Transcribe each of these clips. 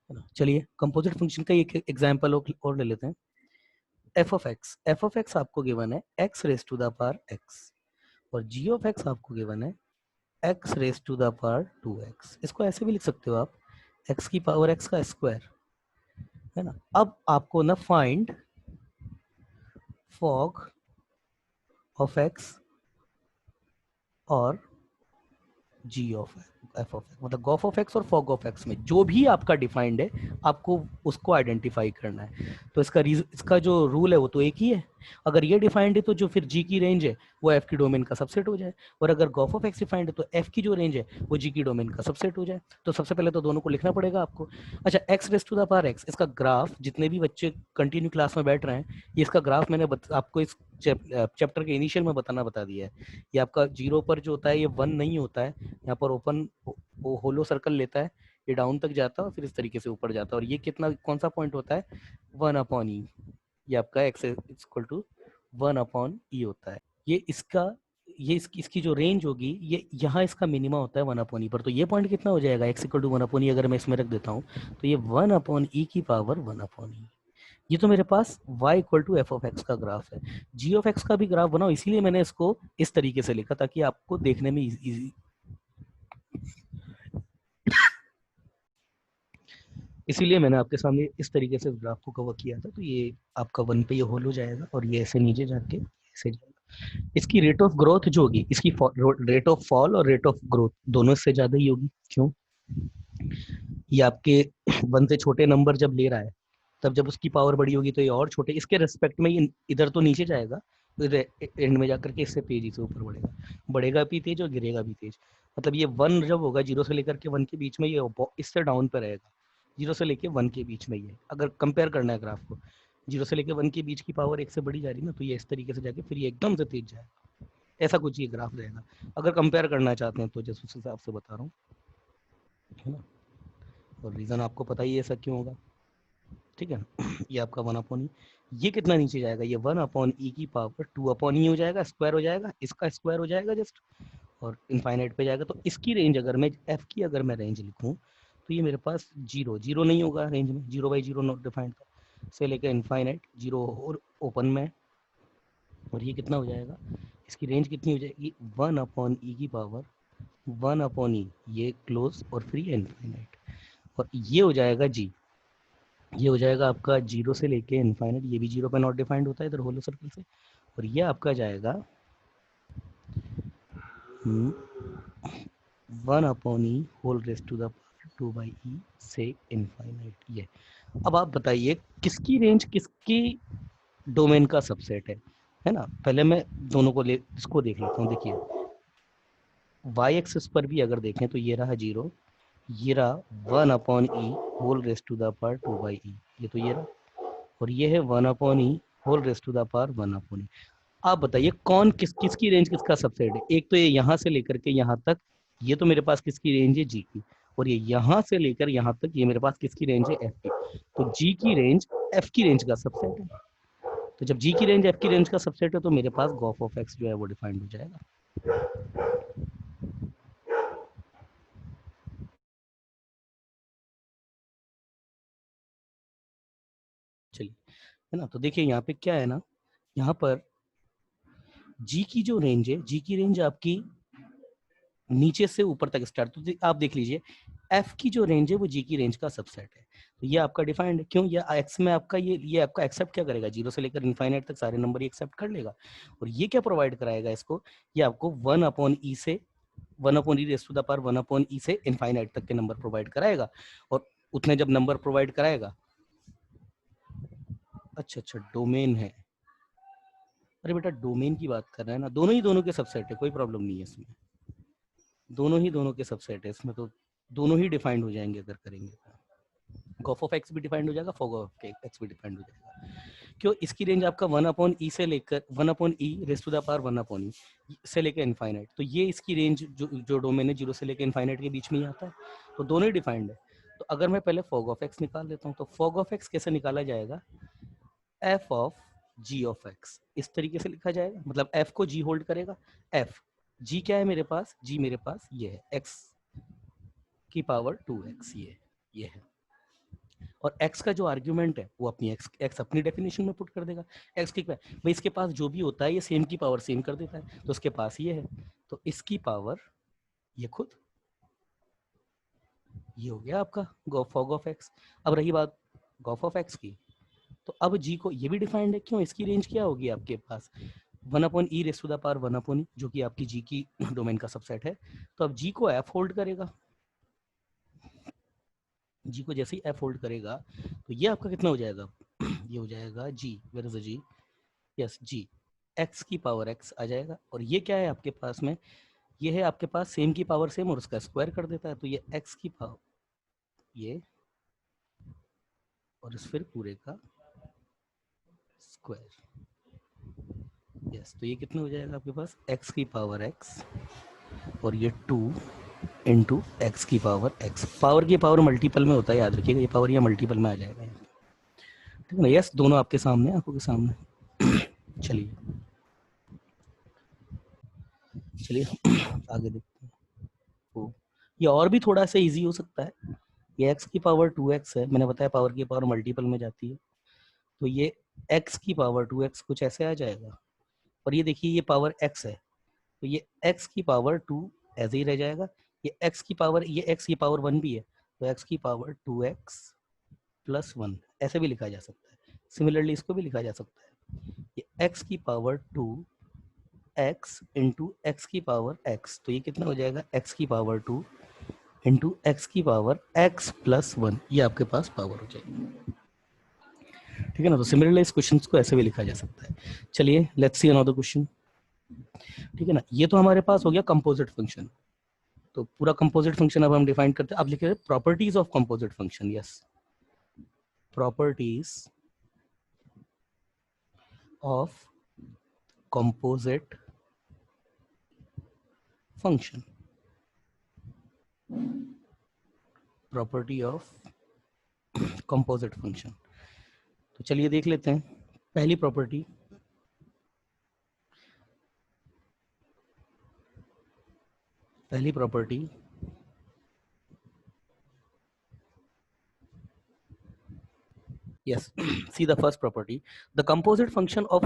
है ना। चलिए कंपोजिट फंक्शन का एक एग्जांपल और ले लेते हैं। एफ ऑफ एक्स आपको गिवन है x raise to the power x, और जी ऑफ एक्स आपको गिवन है x raise to the power 2x। इसको ऐसे भी लिख सकते हो आप, एक्स की पावर एक्स का स्क्वायर, है ना। अब आपको ना फाइंड फॉग ऑफ एक्स और g of F of x, मतलब गॉफ ऑफ एक्स और फॉग ऑफ एक्स में जो भी आपका डिफाइंड है आपको उसको आइडेंटिफाई करना है। तो इसका जो रूल है वो तो एक ही है, अगर ये डिफाइंड है तो जो फिर जी की रेंज है वो एफ की डोमेन का सबसेट हो जाए, और अगर गॉफ ऑफ एक्स डिफाइंड है तो एफ की जो रेंज है वो जी की डोमेन का सबसेट हो जाए। तो सबसे पहले तो दोनों को लिखना पड़ेगा आपको। अच्छा, x raise to the power x, इसका ग्राफ जितने भी बच्चे कंटिन्यू क्लास में बैठ रहे हैं, ये इसका ग्राफ मैंने आपको इस चैप्टर के इनिशियल में बता दिया है। ये आपका जीरो पर जो होता है ये वन नहीं होता है, यहाँ पर ओपन वो होलो सर्कल लेता है, ये डाउन तक जाता है और फिर इस तरीके से ऊपर जाता है, और ये कितना कौन सा पॉइंट होता है, 1/e। ये आपका एक्स इक्वल टू 1/e होता है। ये इसका इसकी जो रेंज होगी ये यहाँ इसका मिनिमा होता है 1/e पर, तो ये पॉइंट कितना हो जाएगा, एक्स इक्वल टू 1/e अगर मैं इसमें रख देता हूँ तो ये 1/e की पावर 1/e। ये तो मेरे पास y equal to f of x का ग्राफ है। जी ऑफ एक्स का भी ग्राफ बनाओ, इसीलिए मैंने इसको इस तरीके से लिखा ताकि आपको देखने में इजी, इसीलिए मैंने आपके सामने इस तरीके से ग्राफ को कवर किया था। तो ये आपका वन पे ये होल हो जाएगा और ये ऐसे नीचे जाके ऐसे जाएगा। इसकी रेट ऑफ ग्रोथ जो होगी, इसकी रेट ऑफ फॉल और रेट ऑफ ग्रोथ दोनों इससे ज्यादा ही होगी। क्यों? ये आपके वन से छोटे नंबर जब ले रहा है तब जब उसकी पावर बड़ी होगी तो ये और छोटे, इसके रेस्पेक्ट में ये इधर तो नीचे जाएगा, तो एंड में जाकर के इससे तेजी से ऊपर बढ़ेगा, बढ़ेगा भी तेज और गिरेगा भी तेज। मतलब ये वन जब होगा जीरो से लेकर के वन के बीच में, ये इससे डाउन पर रहेगा, जीरो से लेकर वन के बीच में। ये अगर कंपेयर करना है ग्राफ को, जीरो से लेकर वन के बीच की पावर एक से बढ़ी जा रही ना, तो ये इस तरीके से जाके फिर ये एकदम से तेज जाएगा। ऐसा कुछ ये ग्राफ रहेगा अगर कंपेयर करना चाहते हैं तो, जैसे उस हिसाब से बता रहा हूँ, है ना। और रीज़न आपको पता ही है ऐसा क्यों होगा, ठीक है ना। ये आपका 1/e, ये कितना नीचे जाएगा, ये 1/e की पावर 2/e हो जाएगा, स्क्वायर हो जाएगा, इसका स्क्वायर हो जाएगा जस्ट, और इनफाइनाइट पे जाएगा। तो इसकी रेंज अगर मैं एफ की अगर मैं रेंज लिखूं तो ये मेरे पास जीरो जीरो नहीं होगा रेंज में, 0/0 नॉट डिफाइंड था, से लेकर इनफाइनाइट जीरो और ओपन में। और ये कितना हो जाएगा, इसकी रेंज कितनी हो जाएगी, 1/e की पावर 1/e, ये क्लोज और फिर ये इनफाइनाइट, और ये हो जाएगा जी, ये हो जाएगा आपका जीरो से लेके इनफाइनाइट, ये भी जीरो पे नॉट डिफाइंड होता है इधर होलो सर्कल से, और ये आपका जाएगा 1/e whole raise to the 2/e से इनफाइनाइट। ये अब आप बताइए किसकी रेंज किसकी डोमेन का सबसेट है ना। पहले मैं दोनों को इसको देख लेता हूँ। देखिए वाई एक्सिस पर भी अगर देखें तो ये रहा जीरो, ये रहा 1/e whole raise to the power 2/e, ये तो ये रहा, और ये है 1/e whole raise to the power 1/e। आप बताइए कौन किसकी रेंज किसका सबसेट है। एक तो ये यहाँ से लेकर के यहाँ तक, ये तो मेरे पास किसकी रेंज है, जी की, और ये यहाँ से लेकर यहाँ तक ये मेरे पास किसकी रेंज है, एफ की। तो जी की रेंज एफ की रेंज का सबसेट है। तो जब जी की रेंज एफ की रेंज का सबसेट है तो मेरे पास गॉफ ऑफ एक्स जो है वो डिफाइंड हो जाएगा। चलिए, है ना। तो देखिए यहाँ पे क्या है ना, यहाँ पर जी की जो रेंज है, जी की रेंज आपकी नीचे से ऊपर तक स्टार्ट, तो आप देख लीजिए एफ की जो रेंज है वो जी की रेंज का सबसेट है। तो ये आपका डिफाइंड है। क्यों? ये एक्स में आपका ये आपका एक्सेप्ट क्या करेगा, जीरो से लेकर इनफाइनाइट तक सारे नंबर एक्सेप्ट कर लेगा। और ये क्या प्रोवाइड कराएगा इसको, ये आपको 1/e से 1/e raise to the power 1/e से इनफाइनाइट तक के नंबर प्रोवाइड कराएगा। और उतने जब नंबर प्रोवाइड कराएगा, अच्छा डोमेन है, अरे बेटा डोमेन की बात कर रहे हैं ना, दोनों ही दोनों के सबसेट है, कोई प्रॉब्लम नहीं है इसमें, दोनों ही दोनों के सबसेट है इसमें, तो दोनों ही डिफाइंड हो जाएंगे अगर करेंगे तो। गॉफ ऑफ एक्स भी डिफाइंड हो जाएगा, फॉग ऑफ एक्स भी डिफाइंड हो जाएगा। क्यों? इसकी रेंज आपका 1/e से लेकर 1/e race to the power 1/e से लेकर इनफाइनाइट, तो ये इसकी रेंज जो डोमेन है जीरो से लेकर इनफाइनाइट के बीच में ही आता है, तो दोनों ही डिफाइंड है। तो अगर मैं पहले फॉग ऑफ एक्स निकाल लेता हूँ, तो फॉग ऑफ एक्स कैसे निकाला जाएगा, f of g of x, इस तरीके से लिखा जाएगा। मतलब एफ को जी होल्ड करेगा, एफ जी क्या है मेरे पास, जी मेरे पास ये है एक्स की पावर 2x, ये है। और x का जो आर्ग्यूमेंट है वो अपनी x अपनी डेफिनेशन में पुट कर देगा। x की भाई इसके पास जो भी होता है ये सेम की पावर सेम कर देता है, तो उसके पास ये है, तो इसकी पावर ये खुद ये हो गया आपका फॉग ऑफ x। अब रही बात गॉफ ऑफ x की, तो अब g को ये भी डिफाइंड है, क्यों, इसकी रेंज क्या होगी आपके पास 1/e⁻1 जो कि आपकी g की डोमेन का सबसेट है। तो अब g को f होल्ड करेगा, g को जैसे ही f होल्ड करेगा तो ये आपका कितना हो जाएगा ये हो जाएगा g, where is the g, yes g, x की पावर x आ जाएगा। और ये क्या है आपके पास में, ये है आपके पास सेम की पावर सेम और उसका स्क्वायर कर देता है, तो ये x की पावर ये और इस फिर पूरे का स्क्वायर, यस। तो ये कितना हो जाएगा आपके पास x की पावर x और ये 2 इंटू एक्स की पावर x। पावर की पावर मल्टीपल में होता है, याद रखिएगा, ये पावर ये मल्टीपल में आ जाएगा, ठीक है ना। यस, दोनों आपके सामने, आंखों के सामने। चलिए चलिए आगे देखते हैं। तो ये और भी थोड़ा सा इजी हो सकता है, ये x की पावर 2x है, मैंने बताया पावर की पावर मल्टीपल में जाती है, तो ये x की पावर 2x कुछ ऐसे आ जाएगा। और ये देखिए ये पावर x है, तो ये x की पावर 2 ऐसे ही रह जाएगा। ये x की पावर ये x की पावर 1 भी है, तो x की पावर 2x प्लस 1 ऐसे भी लिखा जा सकता है। सिमिलरली इसको भी लिखा जा सकता है, ये x की पावर 2 x इंटू एक्स की पावर x, तो ये कितना हो जाएगा x की पावर 2 इंटू एक्स की पावर x प्लस 1, ये आपके पास पावर हो जाएगी, ठीक है ना। तो सिमिलरली इस क्वेश्चन को ऐसे भी लिखा जा सकता है। चलिए लेट्स सी अनदर क्वेश्चन, ठीक है ना। ये तो हमारे पास हो गया कंपोजिट फंक्शन, तो पूरा कंपोजिट फंक्शन अब हम डिफाइन करते हैं। अब लिखे properties of composite function, yes, properties of composite function, property of composite function. तो चलिए देख लेते हैं पहली प्रॉपर्टी, पहली property yes see the first property, the composite function of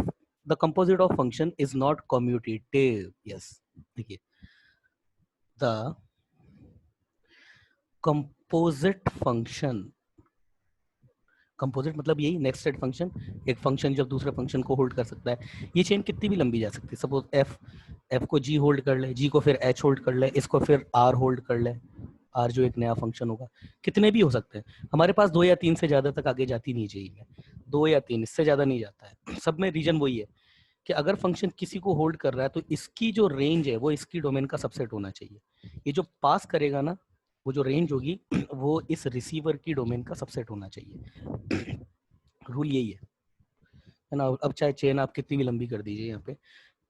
the composite of function is not commutative, yes देखिए the composite function, composite मतलब यही नेक्स्ट स्टेट फंक्शन, एक फंक्शन जब दूसरे फंक्शन को होल्ड कर सकता है। ये चेन कितनी भी लंबी जा सकती है, सपोज एफ को जी होल्ड कर ले, जी को फिर एच होल्ड कर ले, इसको फिर आर होल्ड कर ले, आर जो एक नया फंक्शन होगा, कितने भी हो सकते हैं हमारे पास, 2 या 3 से ज्यादा तक आगे जाती नहीं चाहिए, 2 या 3 इससे ज्यादा नहीं जाता है। सब में रीजन वही है कि अगर फंक्शन किसी को होल्ड कर रहा है तो इसकी जो रेंज है वो इसकी डोमेन का सबसेट होना चाहिए, ये जो पास करेगा ना वो जो रेंज होगी वो इस रिसीवर की डोमेन का सबसेट होना चाहिए। रूल यही है ना। अब चाहे चेन आप कितनी भी लंबी कर दीजिए यहाँ पे,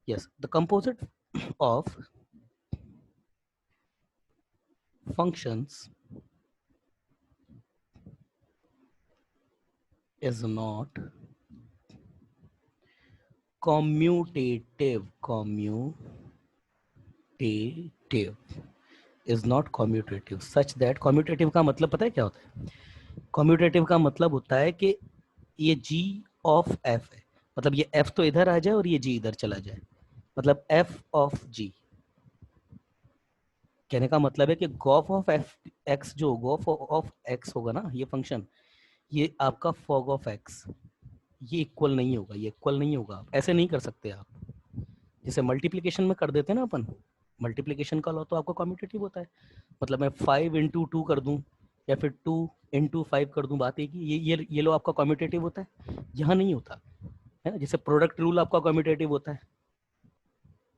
yes the composite of functions is not commutative, commutative is not commutative such that, commutative का मतलब पता है क्या होता है, commutative का मतलब होता है कि ये g ऑफ f है, मतलब ये f तो इधर आ जाए और ये g इधर चला जाए, मतलब f ऑफ g, कहने का मतलब है कि गॉफ ऑफ एफ एक्स, जो गॉफ ऑफ एक्स होगा ना ये फंक्शन, ये आपका फॉग ऑफ एक्स, ये इक्वल नहीं होगा, ये इक्वल नहीं होगा, आप ऐसे नहीं कर सकते आप, जैसे मल्टीप्लिकेशन में कर देते हैं ना अपन, मल्टीप्लिकेशन का लॉ तो आपका कम्यूटेटिव होता है, मतलब मैं 5 इंटू 2 कर दूं या फिर 2 इंटू 5 कर दूं, बात एक ही, ये लॉ आपका कम्यूटेटिव होता है, यहाँ नहीं होता है ना। जैसे प्रोडक्ट रूल आपका कम्यूटेटिव होता है,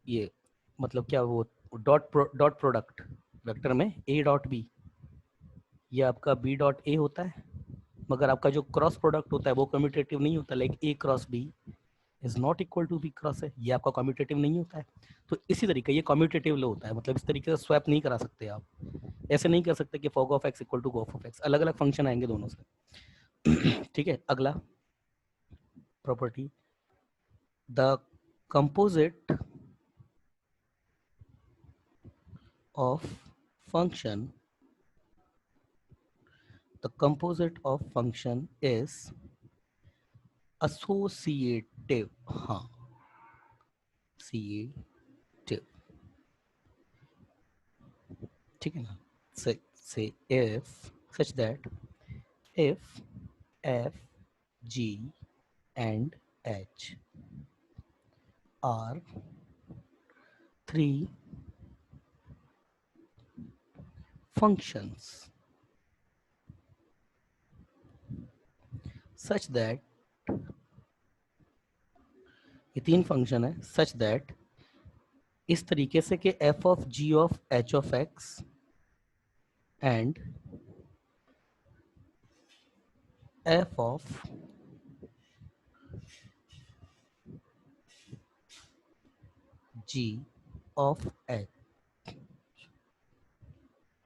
ये मतलब क्या, वो डॉट प्रोडक्ट वेक्टर में ए डॉट बी, ये आपका बी डॉट ए होता है, मगर आपका जो क्रॉस प्रोडक्ट होता है वो कम्यूटेटिव नहीं होता, like a cross b is not equal to b cross है, ये आपका कम्यूटेटिव नहीं होता है। तो इसी तरीके ये कम्यूटेटिव लो होता है, मतलब इस तरीके से स्वैप नहीं करा सकते आप, ऐसे नहीं कर सकते कि fog of x equal to gof of x, अलग अलग फंक्शन आएंगे दोनों से। ठीक है, अगला property, the composite of function, the composite of function is associative, हाँ एसोसिएटिव, ठीक है ना। Say if such that if f g and h are three functions such that, ये तीन फंक्शन है सच दैट, इस तरीके से कि f of g of h of x and f of g of h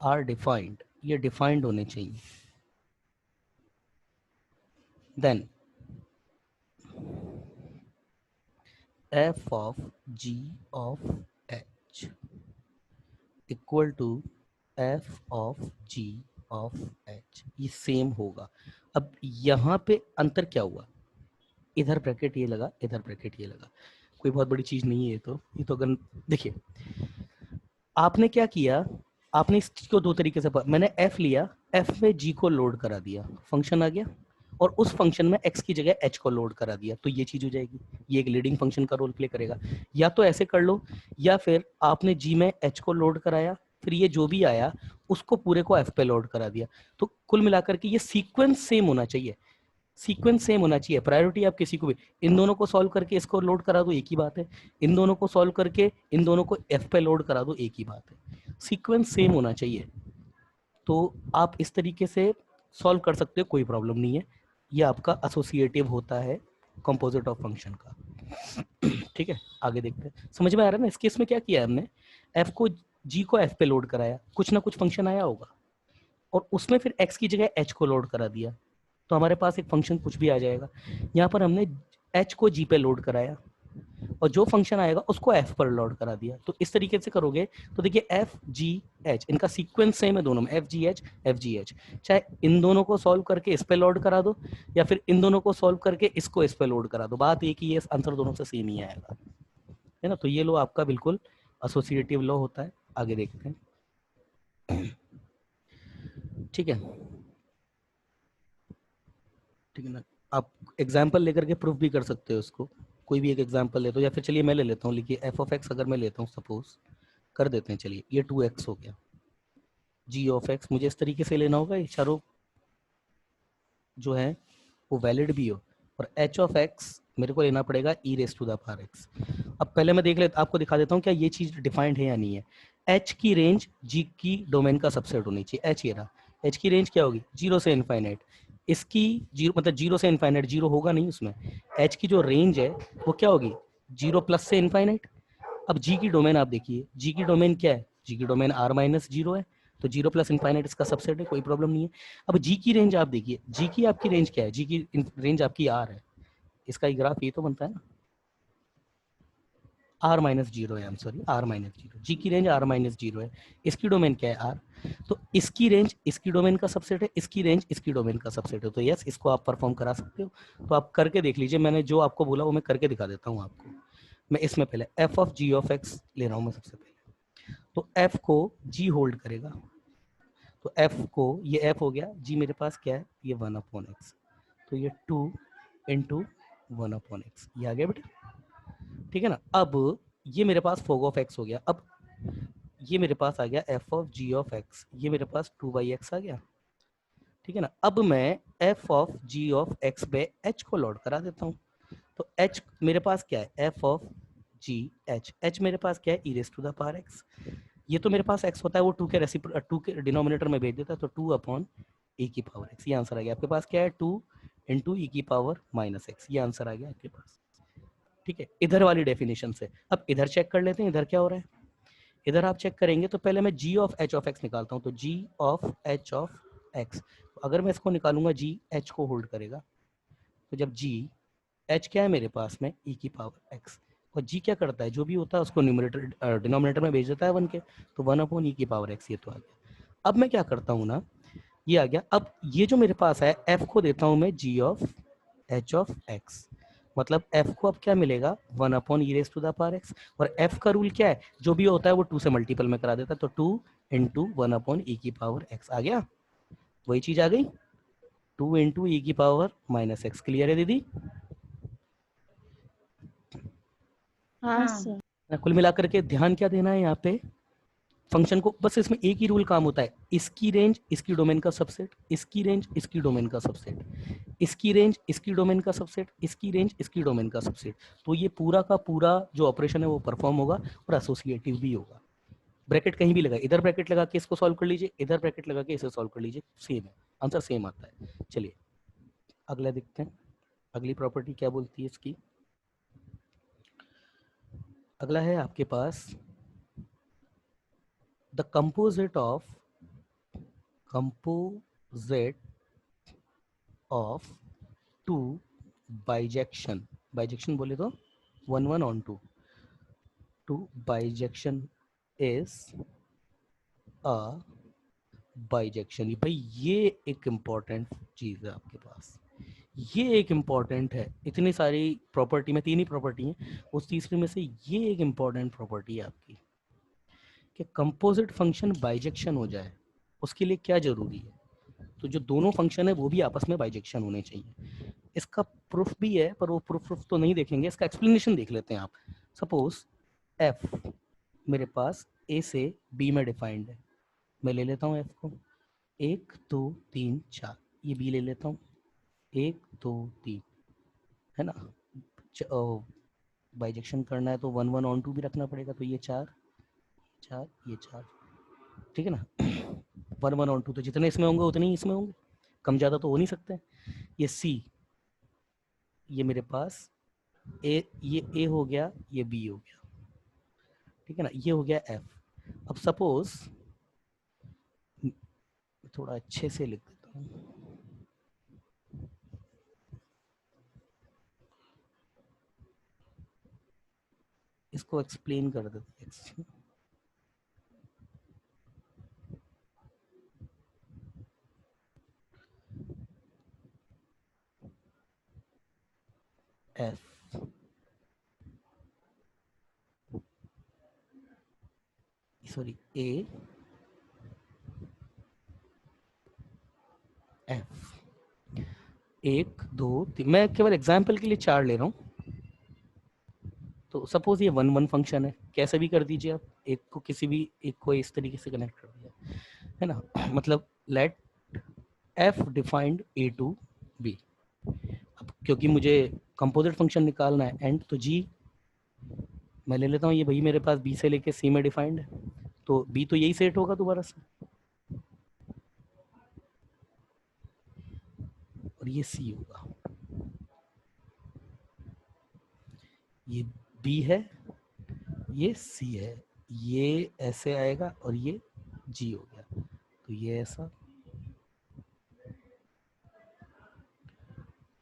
are defined, ये defined होने चाहिए। Then f of g of h equal to f of g of h, ये same होगा। अब यहाँ पे अंतर क्या हुआ, इधर ब्रैकेट ये लगा, इधर ब्रैकेट ये लगा, कोई बहुत बड़ी चीज नहीं है ये तो अगर देखिए आपने क्या किया, आपने इस चीज को दो तरीके से मैंने एफ लिया, एफ में जी को लोड करा दिया, फंक्शन आ गया, और उस फंक्शन में एक्स की जगह एच को लोड करा दिया, तो ये चीज हो जाएगी, ये एक लीडिंग फंक्शन का रोल प्ले करेगा। या तो ऐसे कर लो, या फिर आपने जी में एच को लोड कराया, फिर ये जो भी आया उसको पूरे को एफ पे लोड करा दिया। तो कुल मिलाकर के ये सीक्वेंस सेम होना चाहिए, सीक्वेंस सेम होना चाहिए। प्रायोरिटी आप किसी को भी, इन दोनों को सॉल्व करके इसको लोड करा दो, एक ही बात है। इन दोनों को सॉल्व करके इन दोनों को एफ पे लोड करा दो, एक ही बात है। सीक्वेंस सेम होना चाहिए, तो आप इस तरीके से सॉल्व कर सकते हो, कोई प्रॉब्लम नहीं है। ये आपका एसोसिएटिव होता है कंपोजिट ऑफ फंक्शन का। ठीक है, आगे देखते हैं। समझ में आ रहा है ना, इस केस में क्या किया है हमने, एफ को जी को एफ पे लोड कराया, कुछ ना कुछ फंक्शन आया होगा, और उसमें फिर एक्स की जगह एच को लोड करा दिया, तो हमारे पास एक फंक्शन कुछ भी आ जाएगा। यहाँ पर हमने एच को जी पे लोड कराया, और जो फंक्शन आएगा उसको एफ पर लोड करा दिया। तो इस तरीके से करोगे तो देखिए एफ जी एच, इनका सीक्वेंस सेम है दोनों में, एफ जी एच। चाहे इन दोनों को सॉल्व करके इस पे लोड करा दो, या फिर इन दोनों को सॉल्व करके इसको इस पे लोड करा दो, बात एक ही है, आंसर दोनों से सेम ही आएगा, है ना। तो ये लो आपका बिल्कुल एसोसिएटिव लॉ होता है। आगे देखते हैं, ठीक है, ठीक है ना। आप एग्जाम्पल लेकर के प्रूफ भी कर सकते हो उसको, कोई भी एक एग्जाम्पल ले दो, या फिर चलिए मैं ले लेता हूँ, लिखिए एफ ऑफ एक्स अगर मैं लेता हूँ, सपोज कर देते हैं, चलिए ये 2x हो गया, जी ऑफ एक्स मुझे इस तरीके से लेना होगा, ये चारों जो है वो वैलिड भी हो, और एच ऑफ एक्स मेरे को लेना पड़ेगा e raise to the power x. अब पहले मैं देख लेता, आपको दिखा देता हूँ क्या ये चीज डिफाइंड है या नहीं है। एच की रेंज जी की डोमेन का सबसेट होनी चाहिए, एच ये रहा, एच की रेंज क्या होगी, जीरो से इनफाइनाइट, इसकी जीरो मतलब जीरो से इनफाइनाइट, जीरो होगा नहीं उसमें, एच की जो रेंज है वो क्या होगी, जीरो प्लस से इनफाइनाइट। अब जी की डोमेन आप देखिए, जी की डोमेन क्या है, जी की डोमेन आर माइनस जीरो है, तो जीरो प्लस इनफाइनाइट इसका सबसेट है, कोई प्रॉब्लम नहीं है। अब जी की रेंज आप देखिए, जी की आपकी रेंज क्या है, जी की रेंज आपकी आर है, इसका ही ग्राफ ये तो बनता है ना, आर माइनस जीरो है, सॉरी आर माइनस जीरो, जी की रेंज आर माइनस जीरो है, इसकी डोमेन क्या है आर, तो इसकी रेंज इसकी डोमेन का सबसेट है, इसकी रेंज इसकी डोमेन का सबसेट है, तो यस इसको आप परफॉर्म करा सकते हो। तो आप करके देख लीजिए, मैंने जो आपको बोला वो मैं करके दिखा देता हूँ आपको। मैं इसमें पहले f of g of x ले रहा हूँ मैं सबसे पहले, तो एफ को जी होल्ड करेगा, तो एफ को, ये एफ हो गया, जी मेरे पास क्या है, ये 1/x, तो ये 2 इंटू 1/x, ये आ गया बेटा, ठीक है ना। अब ये मेरे पास फोग ऑफ एक्स हो गया, अब ये मेरे पास आ गया f of g of x, ये मेरे पास 2/x आ गया, ठीक है ना। अब मैं f of g of x पे एच को लोड करा देता हूँ, तो एच मेरे पास क्या है, f of g h, h मेरे पास क्या है, e raise to the power x, ये तो मेरे पास x होता है, वो 2 के टू के डिनोमिनेटर में भेज देता है, तो 2/e की पावर x, ये आंसर आ गया। आपके पास क्या है, 2 इंटू ई की पावर माइनस एक्स, ये आंसर आ गया आपके पास, ठीक है, इधर वाली डेफिनेशन से। अब इधर चेक कर लेते हैं, इधर क्या हो रहा है। इधर आप चेक करेंगे तो पहले मैं g of h of x निकालता हूँ, तो g of h of x, तो अगर मैं इसको निकालूंगा g h को होल्ड करेगा, तो जब g h क्या है मेरे पास में e की पावर x, और g क्या करता है, जो भी होता है उसको न्यूमरेटर डिनोमिनेटर में भेज देता है 1 के, तो 1/e की पावर x, ये तो आ गया। अब मैं क्या करता हूँ ना, ये आ गया। अब ये जो मेरे पास है f को देता हूं मैं g of h of x, मतलब f को अब क्या मिलेगा 1 upon e raise to the power x, और f का रूल क्या है, जो भी होता है वो 2 से मल्टीपल में करा देता है, तो 2 इंटू 1 अपॉन ई की पावर x आ गया, वही चीज आ गई 2 इंटू ई की पावर माइनस x। क्लियर है दीदी? हाँ सर। कुल मिलाकर के ध्यान क्या देना है यहाँ पे, फंक्शन को बस इसमें एक ही रूल काम होता है, इसकी रेंज इसकी डोमेन का सबसेट, इसकी रेंज इसकी डोमेन का सबसेट, इसकी रेंज इसकी डोमेन का सबसेट, इसकी रेंज इसकी डोमेन का सबसेट, तो ये पूरा का पूरा जो ऑपरेशन है वो परफॉर्म होगा और एसोसिएटिव भी होगा। ब्रैकेट कहीं भी लगा, इधर ब्रैकेट लगा के इसको सॉल्व कर लीजिए, इधर ब्रैकेट लगा के इसे सॉल्व कर लीजिए, सेम है, आंसर सेम आता है। चलिए अगला देखते हैं, अगली प्रॉपर्टी क्या बोलती है इसकी। अगला है आपके पास the composite of two bijection, bijection बोले तो 1 1 on 2, two bijection is a bijection. भाई ये एक इंपॉर्टेंट चीज है आपके पास, ये एक इंपॉर्टेंट है, इतनी सारी प्रॉपर्टी में 3 ही प्रॉपर्टी है, उस तीसरी में से ये एक इंपॉर्टेंट प्रॉपर्टी है आपकी कि कंपोजिट फंक्शन बाइजेक्शन हो जाए, उसके लिए क्या जरूरी है, तो जो दोनों फंक्शन है वो भी आपस में बाइजेक्शन होने चाहिए। इसका प्रूफ भी है, पर वो प्रूफ तो नहीं देखेंगे, इसका एक्सप्लेनेशन देख लेते हैं आप। सपोज एफ मेरे पास ए से बी में डिफाइंड है, मैं ले लेता हूँ एफ को 1 2 3 4, ये बी ले लेता हूँ 1 2 3, है ना, बाइजेक्शन करना है तो 1 1 ऑन 2 भी रखना पड़ेगा, तो ये 4 4 ये 4, ठीक है ना। 1 1 ऑन 2 तो जितने इसमें होंगे उतने ही इसमें होंगे, कम ज़्यादा तो हो नहीं सकते। ये सी, ये मेरे पास ए, ये ए हो गया, ये बी हो गया, ठीक है ना, ये हो गया एफ। अब सपोज थोड़ा अच्छे से लिख देता हूँ, इसको एक्सप्लेन कर देते हैं। एफ सॉरी ए एफ 1 2 3, मैं केवल एग्जाम्पल के लिए 4 ले रहा हूँ, तो सपोज ये 1 1 फंक्शन है, कैसे भी कर दीजिए आप, एक को किसी भी एक को इस तरीके से कनेक्ट कर दिया, है ना, मतलब let f defined a to b. अब क्योंकि मुझे कंपोजिट फंक्शन निकालना है एंड, तो जी मैं ले लेता हूँ, ये भाई मेरे पास बी से लेके सी में डिफाइंड है, तो बी तो यही सेट होगा दोबारा से, और ये सी होगा, ये बी है, ये सी है, ये ऐसे आएगा और ये जी हो गया, तो ये ऐसा,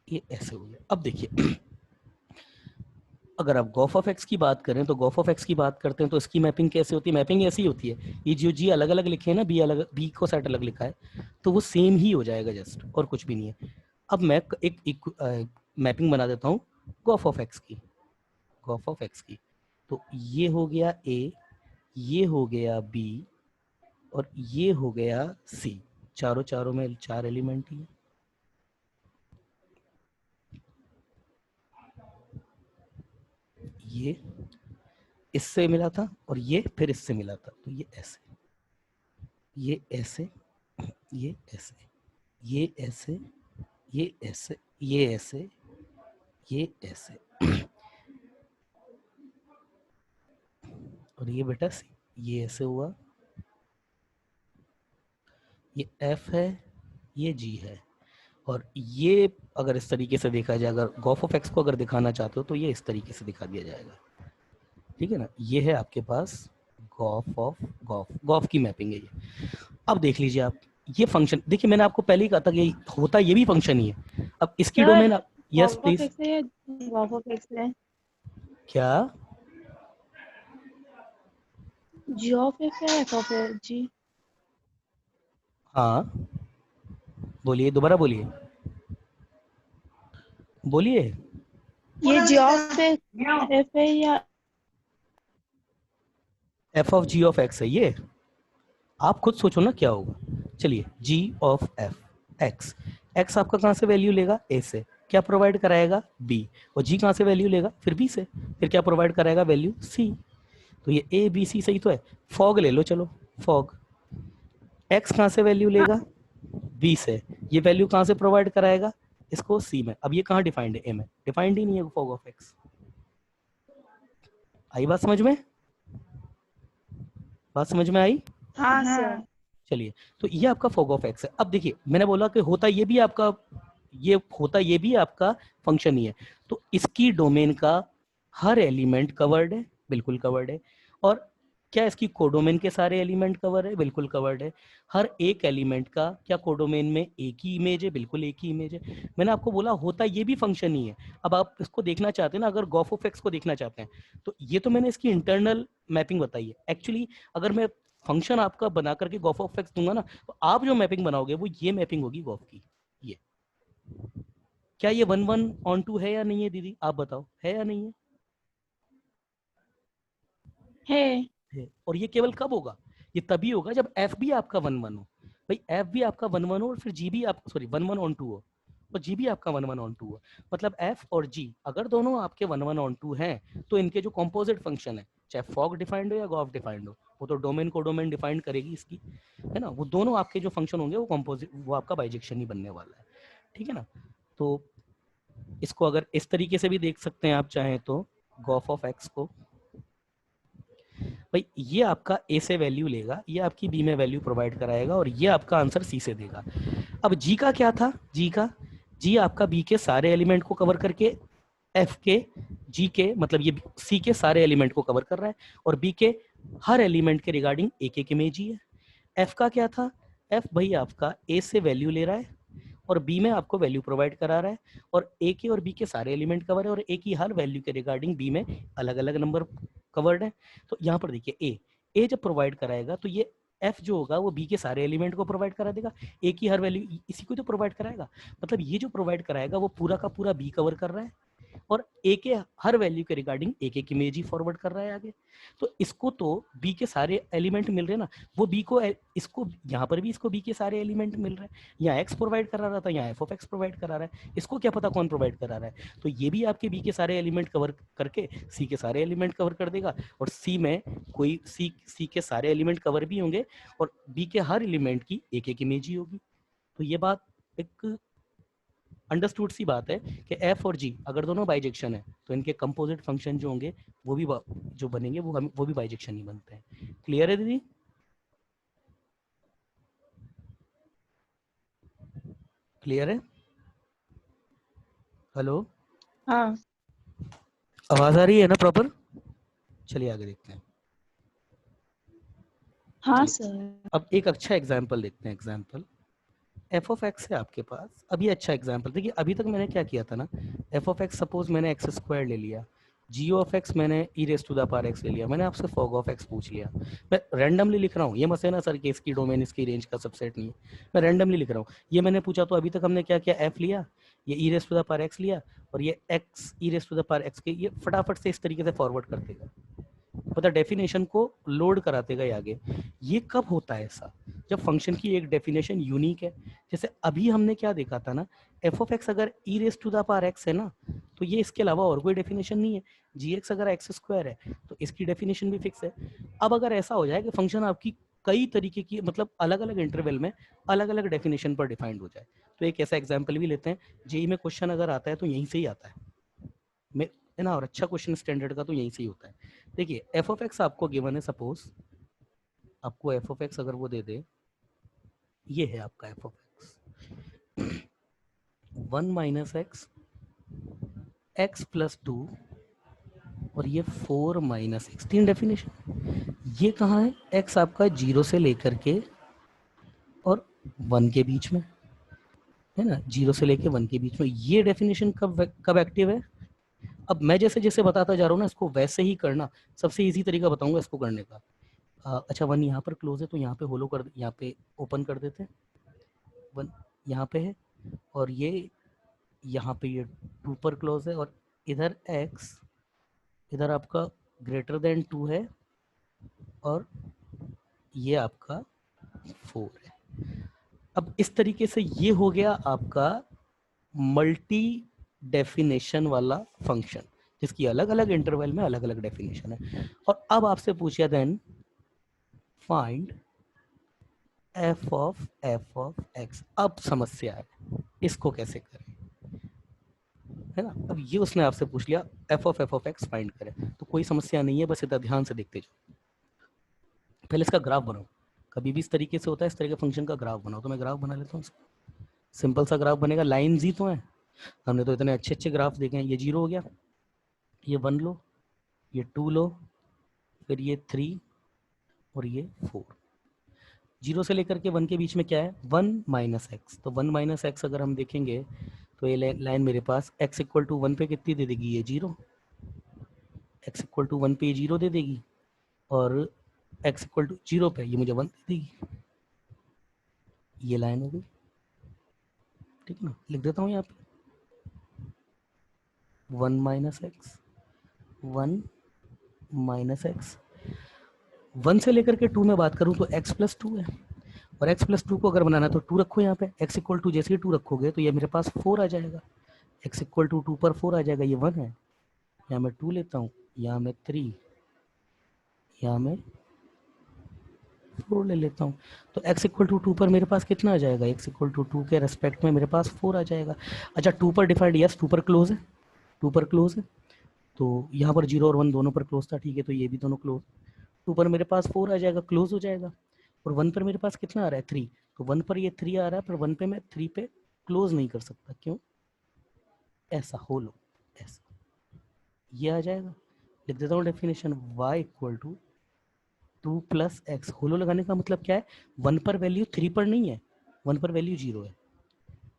ये ऐसे हो गया। अब देखिए अगर आप गॉफ ऑफ एक्स की बात करें तो गॉफ ऑफ एक्स की बात करते हैं तो इसकी मैपिंग कैसे होती है, मैपिंग ऐसी होती है, ये जो जी अलग अलग लिखे हैं ना, बी अलग, बी को सेट अलग लिखा है, तो वो सेम ही हो जाएगा जस्ट, और कुछ भी नहीं है। अब मैं एक मैपिंग बना देता हूँ गॉफ ऑफ एक्स की, गॉफ ऑफ एक्स की, तो ये हो गया ए, ये हो गया बी, और ये हो गया सी, चारों चारों में 4 एलिमेंट ही है, ये इससे मिला था और ये फिर इससे मिला था, तो ये ऐसे, ये ऐसे, ये ऐसे, ये ऐसे, ये ऐसे, ये ऐसे, ये ऐसे, और ये बेटा सी, ये ऐसे हुआ, ये एफ है, ये जी है, और ये अगर इस तरीके से देखा जाए, अगर गॉफ ऑफ एक्स को अगर दिखाना चाहते हो तो ये इस तरीके से दिखा दिया जाएगा, ठीक है ना। ये है आपके पास गॉफ ऑफ गॉफ, गॉफ की मैपिंग है ये। अब देख लीजिए आप, ये फंक्शन देखिए, मैंने आपको पहले ही कहा था कि होता ये भी फंक्शन ही है। अब इसकी sir domain, yes Gauff of please, x है या गॉफ ऑफ एक्स है? क्या, जी ऑफ एक्स है, एफ ऑफ एक्स जी? हाँ बोलिए, दोबारा बोलिए, बोलिए। ये जी ऑफ एफ है या f of g of x है ये, आप खुद सोचो ना क्या होगा। चलिए, g of f x, x आपका कहाँ से वैल्यू लेगा, ए से, क्या प्रोवाइड कराएगा, बी, और जी कहाँ से वैल्यू लेगा, फिर बी से, फिर क्या प्रोवाइड कराएगा, वैल्यू सी। तो ये ए बी सी सही तो है। फॉग ले लो, चलो फॉग, एक्स कहाँ से वैल्यू लेगा, बी से, ये वैल्यू कहाँ से प्रोवाइड कराएगा, इसको सी में। अब ये कहाँ डिफाइंड है, ए में डिफाइंड ही नहीं है फॉग ऑफ एक्स। आई बात समझ में, बात समझ में आई। हाँ सर। चलिए, तो ये आपका फॉग ऑफ एक्स है। अब देखिए, मैंने बोला कि होता ये भी आपका, ये होता ये भी आपका फंक्शन ही है। तो इसकी डोमेन का हर एलिमेंट कवर्ड है, बिल्कुल कवर्ड है। और क्या इसकी कोडोमेन के सारे एलिमेंट कवर है, बिल्कुल कवर्ड है। हर एक एलिमेंट का क्या कोडोमेन में एक ही इमेज है, बिल्कुल एक ही इमेज है। मैंने आपको बोला होता ये भी फंक्शन ही है। अब आप इसको देखना चाहते हैं ना, अगर गॉफ ऑफ एक्स को देखना चाहते हैं, तो ये तो मैंने इसकी इंटरनल मैपिंग बताई है। एक्चुअली अगर मैं फंक्शन आपका बना करके गॉफ ऑफ एक्स दूंगा ना, तो आप जो मैपिंग बनाओगे वो ये मैपिंग होगी गॉफ की। ये क्या ये 1 1 on 2 है या नहीं है दीदी, आप बताओ, है या नहीं है। है? और ये केवल कब होगा, ये तभी होगा जब एफ भी आपका 1 1 हो। भाई एफ भी आपका 1 1 हो और फिर जी भी आप, सॉरी 1 1 on 2 हो, और जी भी आपका 1 1 on 2 हो। मतलब एफ और जी अगर दोनों आपके 1 1 on 2 हैं, तो इनके जो कॉम्पोजिट फंक्शन है, चाहे फॉग डिफाइंड हो या गॉफ डिफाइंड हो, वो तो डोमेन को डोमेन डिफाइंड करेगी इसकी, है ना, वो दोनों आपके जो फंक्शन होंगे वो कॉम्पोजिट, वो आपका बाइजेक्शन ही बनने वाला है। ठीक है ना। तो इसको अगर इस तरीके से भी देख सकते हैं आप चाहें तो, गॉफ ऑफ एक्स को, भाई ये आपका ए से वैल्यू लेगा, ये आपकी बी में वैल्यू प्रोवाइड कराएगा, और ये आपका आंसर सी से देगा। अब जी का क्या था, जी का, जी आपका बी के सारे एलिमेंट को कवर करके, एफ के, जी के मतलब ये सी के सारे एलिमेंट को कवर कर रहा है, और बी के हर एलिमेंट के रिगार्डिंग एक एक इमेज ही है। एफ का क्या था, एफ भाई आपका ए से वैल्यू ले रहा है और बी में आपको वैल्यू प्रोवाइड करा रहा है, और ए के और बी के सारे एलिमेंट कवर है, और ए की हर वैल्यू के रिगार्डिंग बी में अलग अलग नंबर कवर्ड है। तो यहाँ पर देखिए, ए जब प्रोवाइड कराएगा तो ये एफ जो होगा वो बी के सारे एलिमेंट को प्रोवाइड करा देगा, ए की हर वैल्यू इसी को तो प्रोवाइड कराएगा। मतलब ये जो प्रोवाइड कराएगा वो पूरा का पूरा बी कवर कर रहा है, और ए के हर वैल्यू के रिगार्डिंग एक एक इमेज ही फॉरवर्ड कर रहा है आगे। तो इसको तो बी के सारे एलिमेंट मिल रहे हैं ना, वो बी को, इसको यहाँ पर भी इसको बी के सारे एलिमेंट मिल रहे हैं। यहाँ एक्स प्रोवाइड करा रहा था, यहाँ एफ ऑफ एक्स प्रोवाइड करा रहा है, इसको क्या पता कौन प्रोवाइड करा रहा है। तो ये भी आपके बी के सारे एलिमेंट कवर करके सी के सारे एलिमेंट कवर कर देगा, और सी में कोई सी के सारे एलिमेंट कवर भी होंगे, और बी के हर एलिमेंट की एक एक इमेज ही होगी। तो ये बात एक अंडरस्टूड सी बात है कि एफ और जी अगर दोनों बाइजेक्शन है, तो इनके कंपोजिट फंक्शन जो होंगे वो भी जो बनेंगे वो भी बाइजेक्शन ही बनते हैं। क्लियर है दीदी, क्लियर है, हेलो, हाँ। आवाज आ रही है ना प्रॉपर। चलिए आगे देखते हैं। हाँ चलिए सर। अब एक अच्छा एग्जाम्पल देखते हैं। एग्जाम्पल एफ ऑफ एक्स है आपके पास। अभी अच्छा एग्जाम्पल देखिए, अभी तक मैंने क्या किया था ना, एफ ऑफ एक्स सपोज मैंने एक्स स्क्वायर ले लिया, जी ऑफ एक्स मैंने e raise to the power x ले लिया, मैंने आपसे फॉग ऑफ एक्स पूछ लिया। मैं रैंडमली लिख रहा हूँ, ये मत है ना सर कि इसकी डोमेन इसकी रेंज का सबसेट नहीं है, मैं रैंडमली लिख रहा हूँ। ये मैंने पूछा, तो अभी तक हमने क्या किया, एफ लिया, ये e raise to the power x लिया, और ये x e raise to the power x के, ये फटाफट से इस तरीके से फॉरवर्ड कर देगा, मतलब डेफिनेशन को लोड कराते गए आगे। ये कब होता है ऐसा, जब फंक्शन की एक डेफिनेशन यूनिक है। जैसे अभी हमने क्या देखा था ना, एफ ऑफ एक्स अगर e raise to the power x है ना, तो ये इसके अलावा और कोई डेफिनेशन नहीं है। जी एक्स अगर एक्स स्क्वायर है तो इसकी डेफिनेशन भी फिक्स है। अब अगर ऐसा हो जाए कि फंक्शन आपकी कई तरीके की, मतलब अलग अलग इंटरवल में अलग अलग डेफिनेशन पर डिफाइंड हो जाए, तो एक ऐसा एग्जाम्पल भी लेते हैं। जेई में क्वेश्चन अगर आता है तो यहीं से ही आता है ना, और अच्छा क्वेश्चन स्टैंडर्ड का तो यहीं से ही होता है। देखिए एफ ऑफ एक्स आपको गिवन है, सपोज आपको एफ ऑफ एक्स अगर वो दे दे, ये है आपका एफ ऑफ एक्स 1 - x +2 और ये 4 - x, तीन डेफिनेशन। ये कहाँ है, x आपका 0 से लेकर के और 1 के बीच में, है ना, 0 से लेकर 1 के बीच में। ये डेफिनेशन कब कब एक्टिव है। अब मैं जैसे जैसे बताता जा रहा हूँ ना, इसको वैसे ही करना। सबसे इजी तरीका बताऊंगा इसको करने का। अच्छा 1 यहाँ पर क्लोज है, तो यहाँ पे होलो कर, यहाँ पे ओपन कर देते हैं। 1 यहाँ पे है, और ये यहाँ पे ये 2 पर क्लोज है, और इधर x इधर आपका ग्रेटर देन 2 है, और ये आपका 4 है। अब इस तरीके से ये हो गया आपका मल्टी डेफिनेशन वाला फंक्शन, जिसकी अलग अलग इंटरवल में अलग अलग डेफिनेशन है। और अब आपसे पूछा then find f of x। अब समस्या है, इसको कैसे करें, है ना। अब ये उसने आपसे पूछ लिया f ऑफ x फाइंड करें, तो कोई समस्या नहीं है, बस इधर ध्यान से देखते जाओ। पहले इसका ग्राफ बनाओ, कभी भी इस तरीके से होता है, इस तरह के फंक्शन का ग्राफ बनाओ। तो मैं ग्राफ बना लेता हूँ, सिंपल सा ग्राफ बनेगा, लाइन्स ही तो है, हमने तो इतने अच्छे अच्छे ग्राफ देखे हैं। ये 0 हो गया, ये 1 लो, ये 2 लो, फिर ये 3 और ये 4। 0 से लेकर के 1 के बीच में क्या है, 1 माइनस एक्स। तो 1 माइनस एक्स अगर हम देखेंगे तो ये लाइन मेरे पास x इक्वल टू 1 पे कितनी दे देगी, ये 0। x इक्वल टू 1 पे ये 0 दे देगी, और x इक्वल टू 0 पे ये मुझे 1 दे देगी। ये लाइन हो गई, ठीक है ना। लिख देता हूँ यहाँ पे 1 माइनस एक्स, 1 माइनस एक्स। 1 से लेकर के 2 में बात करूँ तो x प्लस 2 है, और x प्लस 2 को अगर बनाना तो 2 रखो यहाँ पे। x इक्वल टू जैसे ही 2 रखोगे तो ये मेरे पास 4 आ जाएगा। x इक्वल टू 2 पर 4 आ जाएगा, ये 1 है, यहाँ मैं 2 लेता हूँ, यहाँ मैं 3, यहाँ मैं 4 ले लेता हूँ। तो x इक्वल टू 2 पर मेरे पास कितना आ जाएगा, x इक्वल टू 2 के रेस्पेक्ट में मेरे पास 4 आ जाएगा। अच्छा 2 पर डिफाइंड, यस 2 पर क्लोज है, 2 पर क्लोज है, तो यहाँ पर 0 और 1 दोनों पर क्लोज था, ठीक है, तो ये भी दोनों क्लोज। 2 पर मेरे पास 4 आ जाएगा, क्लोज हो जाएगा, और 1 पर मेरे पास कितना आ रहा है, 3। तो 1 पर ये 3 आ रहा है, पर 1 पे मैं 3 पे क्लोज नहीं कर सकता, क्यों, ऐसा होलो, ऐसा ये आ जाएगा। लिख देता हूँ definition, y equal to 2 plus x. Hollow लगाने का मतलब क्या है, 1 पर वैल्यू 3 पर नहीं है, 1 पर वैल्यू 0 है,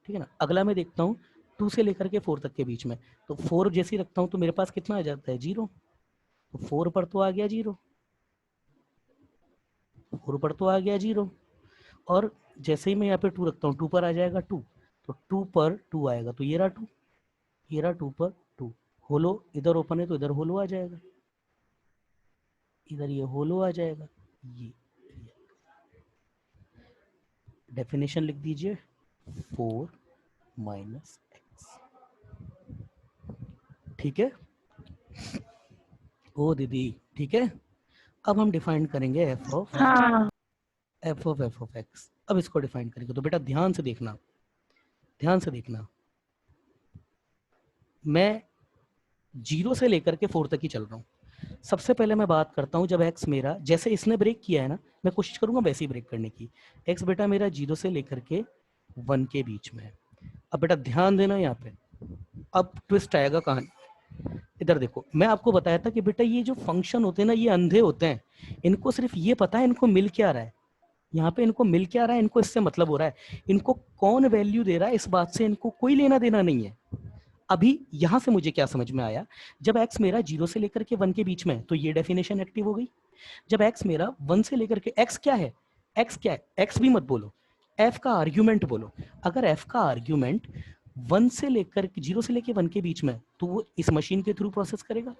ठीक है ना। अगला मैं देखता हूँ 2 से लेकर के 4 तक के बीच में, तो 4 जैसे ही रखता हूँ तो मेरे पास कितना आ जाता है, 0। तो 4 पर तो आ गया 0, 4 पर तो आ गया 0, और जैसे ही मैं यहाँ पे 2 रखता हूँ 2 पर आ जाएगा 2, तो 2 पर 2 आएगा, तो ये रहा 2, ये रहा 2 पर 2। होलो इधर ओपन है तो इधर होलो आ जाएगा, इधर ये होलो आ जाएगा। ये डेफिनेशन लिख दीजिए, 4 माइनस एक्स, ठीक है। ओ दीदी ठीक है। अब हम डिफाइन करेंगे एफ ऑफ हाँ एफ ऑफ एक्स। अब इसको डिफाइन करेंगे, तो बेटा ध्यान से देखना, ध्यान से देखना, मैं 0 से लेकर के 4 तक ही चल रहा हूँ। सबसे पहले मैं बात करता हूँ, जब x मेरा, जैसे इसने ब्रेक किया है ना, मैं कोशिश करूंगा वैसे ही ब्रेक करने की। x बेटा मेरा 0 से लेकर के 1 के बीच में है। अब बेटा ध्यान देना यहाँ पे, अब ट्विस्ट आएगा कहानी। इधर देखो, मैं आपको बताया था कि बेटा ये जो फंक्शन होते हैं ना, ये अंधे होते हैं, इनको सिर्फ ये पता है इनको मिल क्या रहा है, यहाँ पे इनको मिल क्या रहा है, इनको इससे मतलब हो रहा है, इनको कौन वैल्यू दे रहा है इस बात से इनको कोई लेना देना नहीं है। अभी यहां से मुझे क्या समझ में आया, जब x मेरा 0 से लेकर के 1 के बीच में है तो ये डेफिनेशन एक्टिव हो गई। जब x मेरा 1 से लेकर के, x क्या है, x क्या है, x भी मत बोलो, f का आर्ग्यूमेंट बोलो। अगर f का आर्ग्यूमेंट 1 से लेकर 0 से लेकर 1 के बीच में, तो वो इस मशीन के थ्रू प्रोसेस करेगा।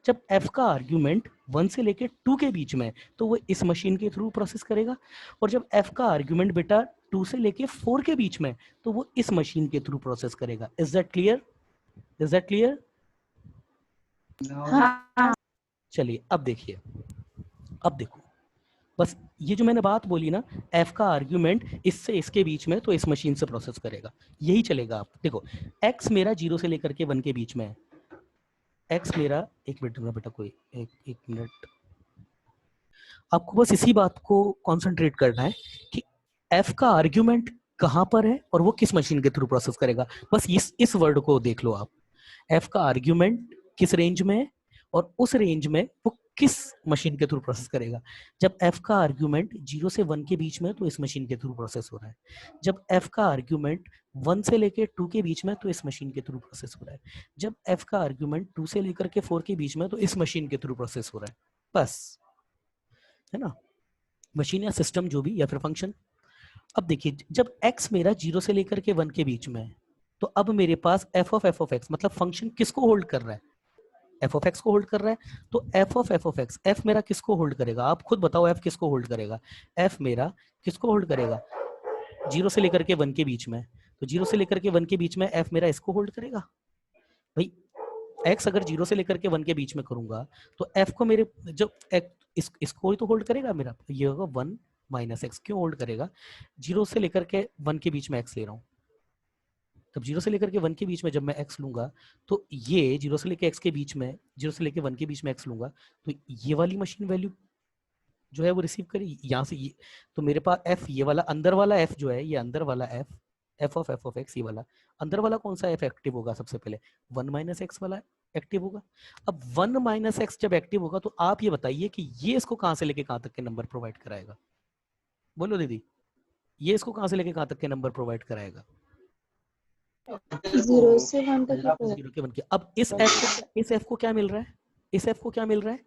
जब f का आर्ग्यूमेंट 1 से लेकर 2 के बीच में, तो वो इस मशीन के थ्रू प्रोसेस करेगा। और जब f का आर्ग्यूमेंट बेटा 2 से लेकर 4 के बीच में, तो वो इस मशीन के थ्रू प्रोसेस करेगा। Is that clear, is that clear? हाँ चलिए अब देखिए, अब देखो, बस ये जो मैंने बात बोली ना, f का आर्ग्यूमेंट इससे इसके बीच में, तो इस मशीन से प्रोसेस करेगा, यही चलेगा। आप देखो x मेरा 0 से लेकर के 1 के बीच में है, x मेरा, एक मिनट में बेटा, कोई एक मिनट, आपको बस इसी बात को कंसंट्रेट करना है कि f का आर्ग्यूमेंट कहां पर है और वो किस मशीन के थ्रू प्रोसेस करेगा। बस इस वर्ड को देख लो आप, f का आर्ग्यूमेंट किस रेंज में है और उस रेंज में वो किस मशीन के थ्रू प्रोसेस करेगा। जब f का आर्ग्यूमेंट 0 से 1 के बीच में, तो इस मशीन के थ्रू प्रोसेस हो रहा है। जब f का आर्ग्यूमेंट 1 से लेकर 2 के बीच में, तो इस मशीन के थ्रू प्रोसेस हो रहा है। जब f का आर्ग्यूमेंट 2 से लेकर के 4 के बीच में, तो इस मशीन के थ्रू प्रोसेस हो रहा है। बस, है ना, मशीन या सिस्टम जो भी, या फिर फंक्शन। अब देखिए जब x मेरा 0 से लेकर के 1 के बीच में है तो अब मेरे पास f ऑफ x मतलब फंक्शन किसको होल्ड कर रहा है, f ऑफ x को होल्ड कर रहा है। तो f ऑफ x, f मेरा किसको होल्ड करेगा, आप खुद बताओ f किसको होल्ड करेगा, f मेरा किसको होल्ड करेगा 0 से लेकर के 1 के बीच में। तो 0 से लेकर के 1 के बीच में f मेरा इसको होल्ड करेगा भाई। x अगर 0 से लेकर के 1 के बीच में करूंगा तो f को मेरे जो इसको ही तो होल्ड करेगा मेरा, ये होगा 1 माइनस एक्स। क्यों होल्ड करेगा, 0 से लेकर के 1 के बीच में x ले रहा हूँ, तब 0 से लेकर के 1 के बीच में जब मैं x लूंगा तो ये 0 से लेकर x के बीच में, 0 से लेकर 1 के बीच में x लूंगा तो ये वाली मशीन वैल्यू जो है वो रिसीव करेगी यहाँ से ये। तो मेरे पास f ये वाला अंदर वाला f जो है, ये अंदर वाला f ऑफ x, ये वाला अंदर वाला कौन सा f एक्टिव होगा, सबसे पहले 1 माइनस एक्स वाला एक्टिव होगा। अब 1 माइनस एक्स जब एक्टिव होगा तो आप ये बताइए कि ये इसको कहाँ से लेके कहाँ तक के नंबर प्रोवाइड कराएगा, बोलो दीदी, ये इसको कहाँ से लेके कहाँ तक के नंबर प्रोवाइड कराएगा, 0 से 1 तक ही 0 के 1 के। अब इस f को क्या मिल रहा है, इस f को क्या मिल रहा है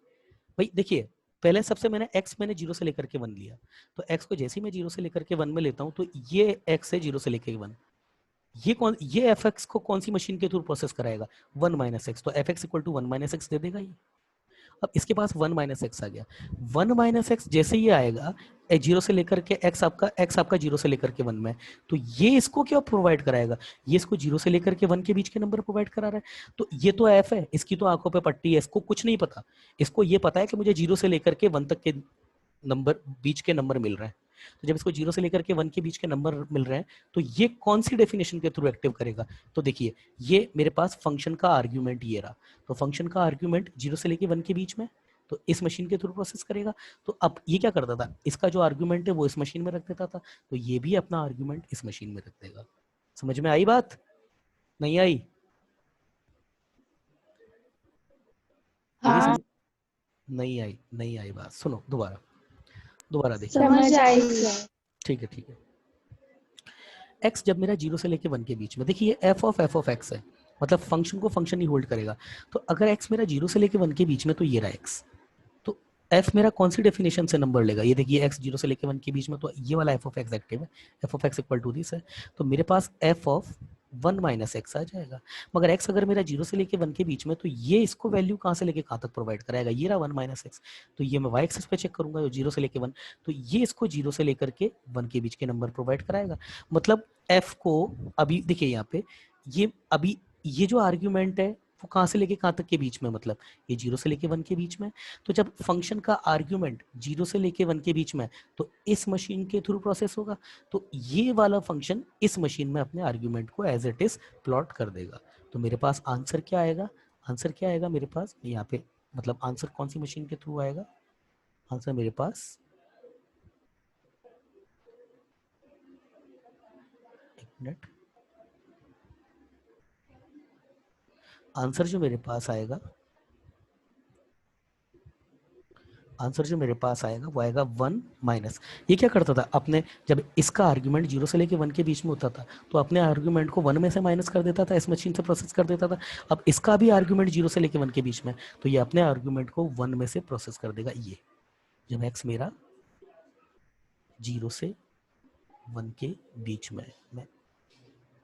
भाई, देखिए पहले सबसे मैंने x 0 से लेकर के 1 लिया, तो x को जैसे ही मैं 0 से लेकर के 1 में लेता हूँ तो ये x है 0 से लेकर 1, ये fx को कौन सी मशीन के थ्रू प्रोसेस कराएगा 1 माइनस एक्स, तो fx equal to 1 minus x दे देगा ये। अब इसके पास 1 माइनस एक्स आ गया, 1 माइनस एक्स जैसे ही आएगा 0 से लेकर के x आपका 0 से लेकर के 1 में, तो ये इसको क्या प्रोवाइड कराएगा, ये इसको 0 से लेकर के 1 के बीच के नंबर प्रोवाइड करा रहा है। तो ये तो f है, इसकी तो आंखों पे पट्टी है, इसको कुछ नहीं पता, इसको ये पता है कि मुझे 0 से लेकर के 1 तक के नंबर, बीच के नंबर मिल रहे हैं। तो जब इसको 0 से लेकर के 1 के बीच के नंबर मिल रहे हैं तो ये कौन सी डेफिनेशन के थ्रू एक्टिव करेगा, तो देखिए ये मेरे पास फंक्शन का आर्ग्यूमेंट ये रहा, तो फंक्शन का आर्ग्यूमेंट 0 से लेकर 1 के बीच में, तो इस मशीन के थ्रू प्रोसेस करेगा। तो अब ये क्या करता था, इसका जो आर्ग्यूमेंट है वो इस मशीन में रख देता था, तो ये भी अपना आर्ग्यूमेंट इस मशीन में रख देगा। समझ में आई बात, नहीं आई? हाँ नहीं आई बात, सुनो दोबारा देखिए, समझ आई। ठीक है। x जब मेरा 0 से लेके 1 के बीच में, देखिए f ऑफ x है, मतलब फंक्शन को फंक्शन ही होल्ड करेगा। तो अगर x मेरा 0 से लेके 1 के बीच में, तो ये रहा x, तो f मेरा कौन सी डेफिनेशन से नंबर लेगा, ये देखिए x 0 से लेके 1 के बीच में, तो ये वाला f ऑफ x एक्टिव है, f of x equal to this है, तो मेरे पास f ऑफ 1 माइनस एक्स आ जाएगा। मगर x अगर मेरा 0 से लेके 1 के बीच में, तो ये इसको वैल्यू कहाँ से लेके कहाँ तक प्रोवाइड कराएगा, ये रहा 1 माइनस एक्स, तो ये मैं y एक्सिस पे चेक करूंगा 0 से लेके 1, तो ये इसको 0 से लेकर के 1 के बीच के नंबर प्रोवाइड कराएगा। मतलब f को अभी देखिए यहाँ पे, ये अभी ये जो आर्ग्यूमेंट है वो कहाँ से लेके कहाँ तक के बीच में, मतलब ये 0 से लेके 1 के बीच में। तो जब फंक्शन का आर्ग्यूमेंट 0 से लेके 1 के बीच में, तो इस मशीन के थ्रू प्रोसेस होगा, तो ये वाला फंक्शन इस मशीन में अपने आर्ग्यूमेंट को एज इट इज प्लॉट कर देगा। तो मेरे पास आंसर क्या आएगा मेरे पास यहाँ पे, मतलब आंसर कौन सी मशीन के थ्रू आएगा, आंसर मेरे पास, एक मिनट, आंसर जो मेरे पास आएगा वो आएगा 1 माइनस, ये क्या करता था अपने, जब इसका आर्ग्यूमेंट 0 से लेके 1 के बीच में होता था तो अपने आर्ग्यूमेंट को 1 में से माइनस कर देता था, इस मशीन से प्रोसेस कर देता था। अब इसका भी आर्ग्यूमेंट 0 से लेके 1 के बीच में, तो ये अपने आर्ग्यूमेंट को 1 में से प्रोसेस कर देगा। ये जब x मेरा 0 से 1 के बीच में, मैं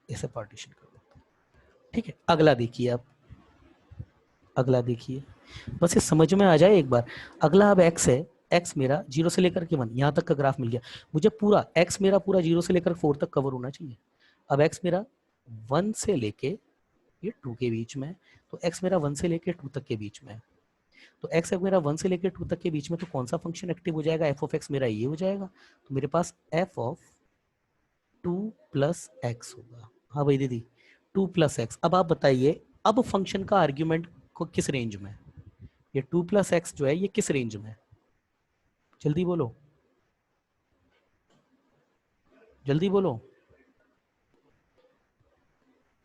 इसे पार्टीशन कर देता हूँ, ठीक है। अगला देखिए, बस ये समझ में आ जाए एक बार। अगला अब x है, x मेरा 0 से लेकर के 1 यहाँ तक का ग्राफ मिल गया मुझे, पूरा x मेरा पूरा 0 से लेकर 4 तक कवर होना चाहिए। अब x मेरा 1 से लेके ये 2 के बीच में, तो x मेरा 1 से लेके 2 तक के बीच में, तो x मेरा 1 से लेके 2 तक के बीच में, तो कौन सा फंक्शन एक्टिव हो जाएगा, f ऑफ x मेरा ये हो जाएगा, तो मेरे पास f ऑफ 2 प्लस एक्स होगा। हाँ भाई दीदी 2 प्लस एक्स। अब आप बताइए, अब फंक्शन का आर्ग्यूमेंट को किस रेंज में, ये 2 प्लस एक्स जो है ये किस रेंज में, जल्दी बोलो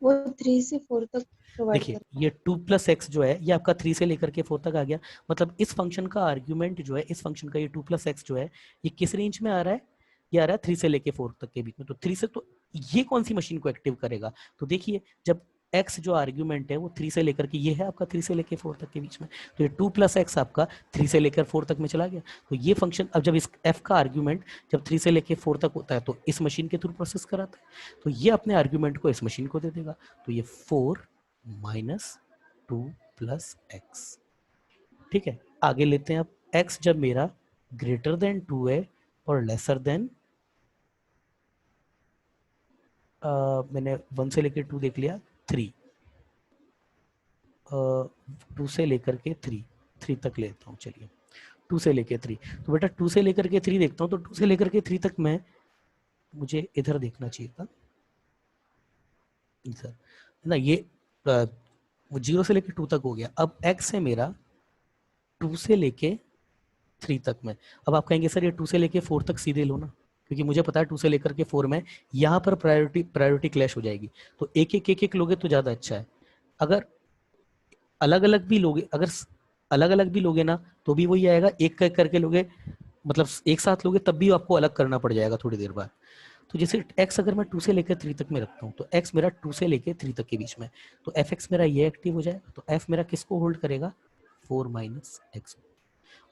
वो 3 से 4 तक प्रोवाइड देखिए करता ये 2 प्लस एक्स जो है ये आपका 3 से लेकर के 4 तक आ गया, मतलब इस फंक्शन का आर्ग्यूमेंट जो है, इस फंक्शन का ये 2 प्लस एक्स जो है ये किस रेंज में आ रहा है, ये आ रहा है 3 से लेके 4 तक के बीच में। तो 3 से, तो ये कौन सी मशीन को एक्टिव करेगा, तो देखिए जब x जो आर्ग्यूमेंट है वो 3 से लेकर के, ये है आपका 3 से लेकर 4 तक के बीच में, तो ये 2 + x आपका 3 से लेकर 4 तक में चला गया। तो ये फंक्शन अब जब इस f का आर्ग्यूमेंट जब 3 से लेकर 4 तक होता है तो इस मशीन के थ्रू प्रोसेस कराता है, तो ये अपने आर्ग्यूमेंट को इस मशीन को दे देगा। तो ये 4 - 2 + x। ठीक है, आगे लेते हैं अब x जब मेरा ग्रेटर देन 2 है और लेसर देन मैंने 1 से लेकर 2 देख लिया, 3, 2 से लेकर के 3 तक लेता हूँ। चलिए 2 से लेकर 3, तो बेटा 2 से लेकर के 3 देखता हूँ, तो 2 से लेकर के 3 तक मैं मुझे इधर देखना चाहिए था इधर ना, ये वो 0 से लेकर 2 तक हो गया। अब x है मेरा 2 से लेके 3 तक में। अब आप कहेंगे सर ये 2 से लेके 4 तक सीधे लो ना, क्योंकि मुझे पता है 2 से लेकर के 4 में यहाँ पर प्रायोरिटी क्लैश हो जाएगी, तो एक लोगे तो ज़्यादा अच्छा है। अगर अलग अलग भी लोगे, अगर अलग अलग भी लोगे ना तो भी वही आएगा, एक एक करके लोगे मतलब एक साथ लोगे तब भी आपको अलग करना पड़ जाएगा थोड़ी देर बाद। तो जैसे x अगर मैं 2 से लेकर 3 तक में रखता हूँ तो x मेरा 2 से लेकर 3 तक के बीच में, तो fx मेरा ये एक्टिव हो जाएगा, तो f मेरा किसको होल्ड करेगा, 4 - x।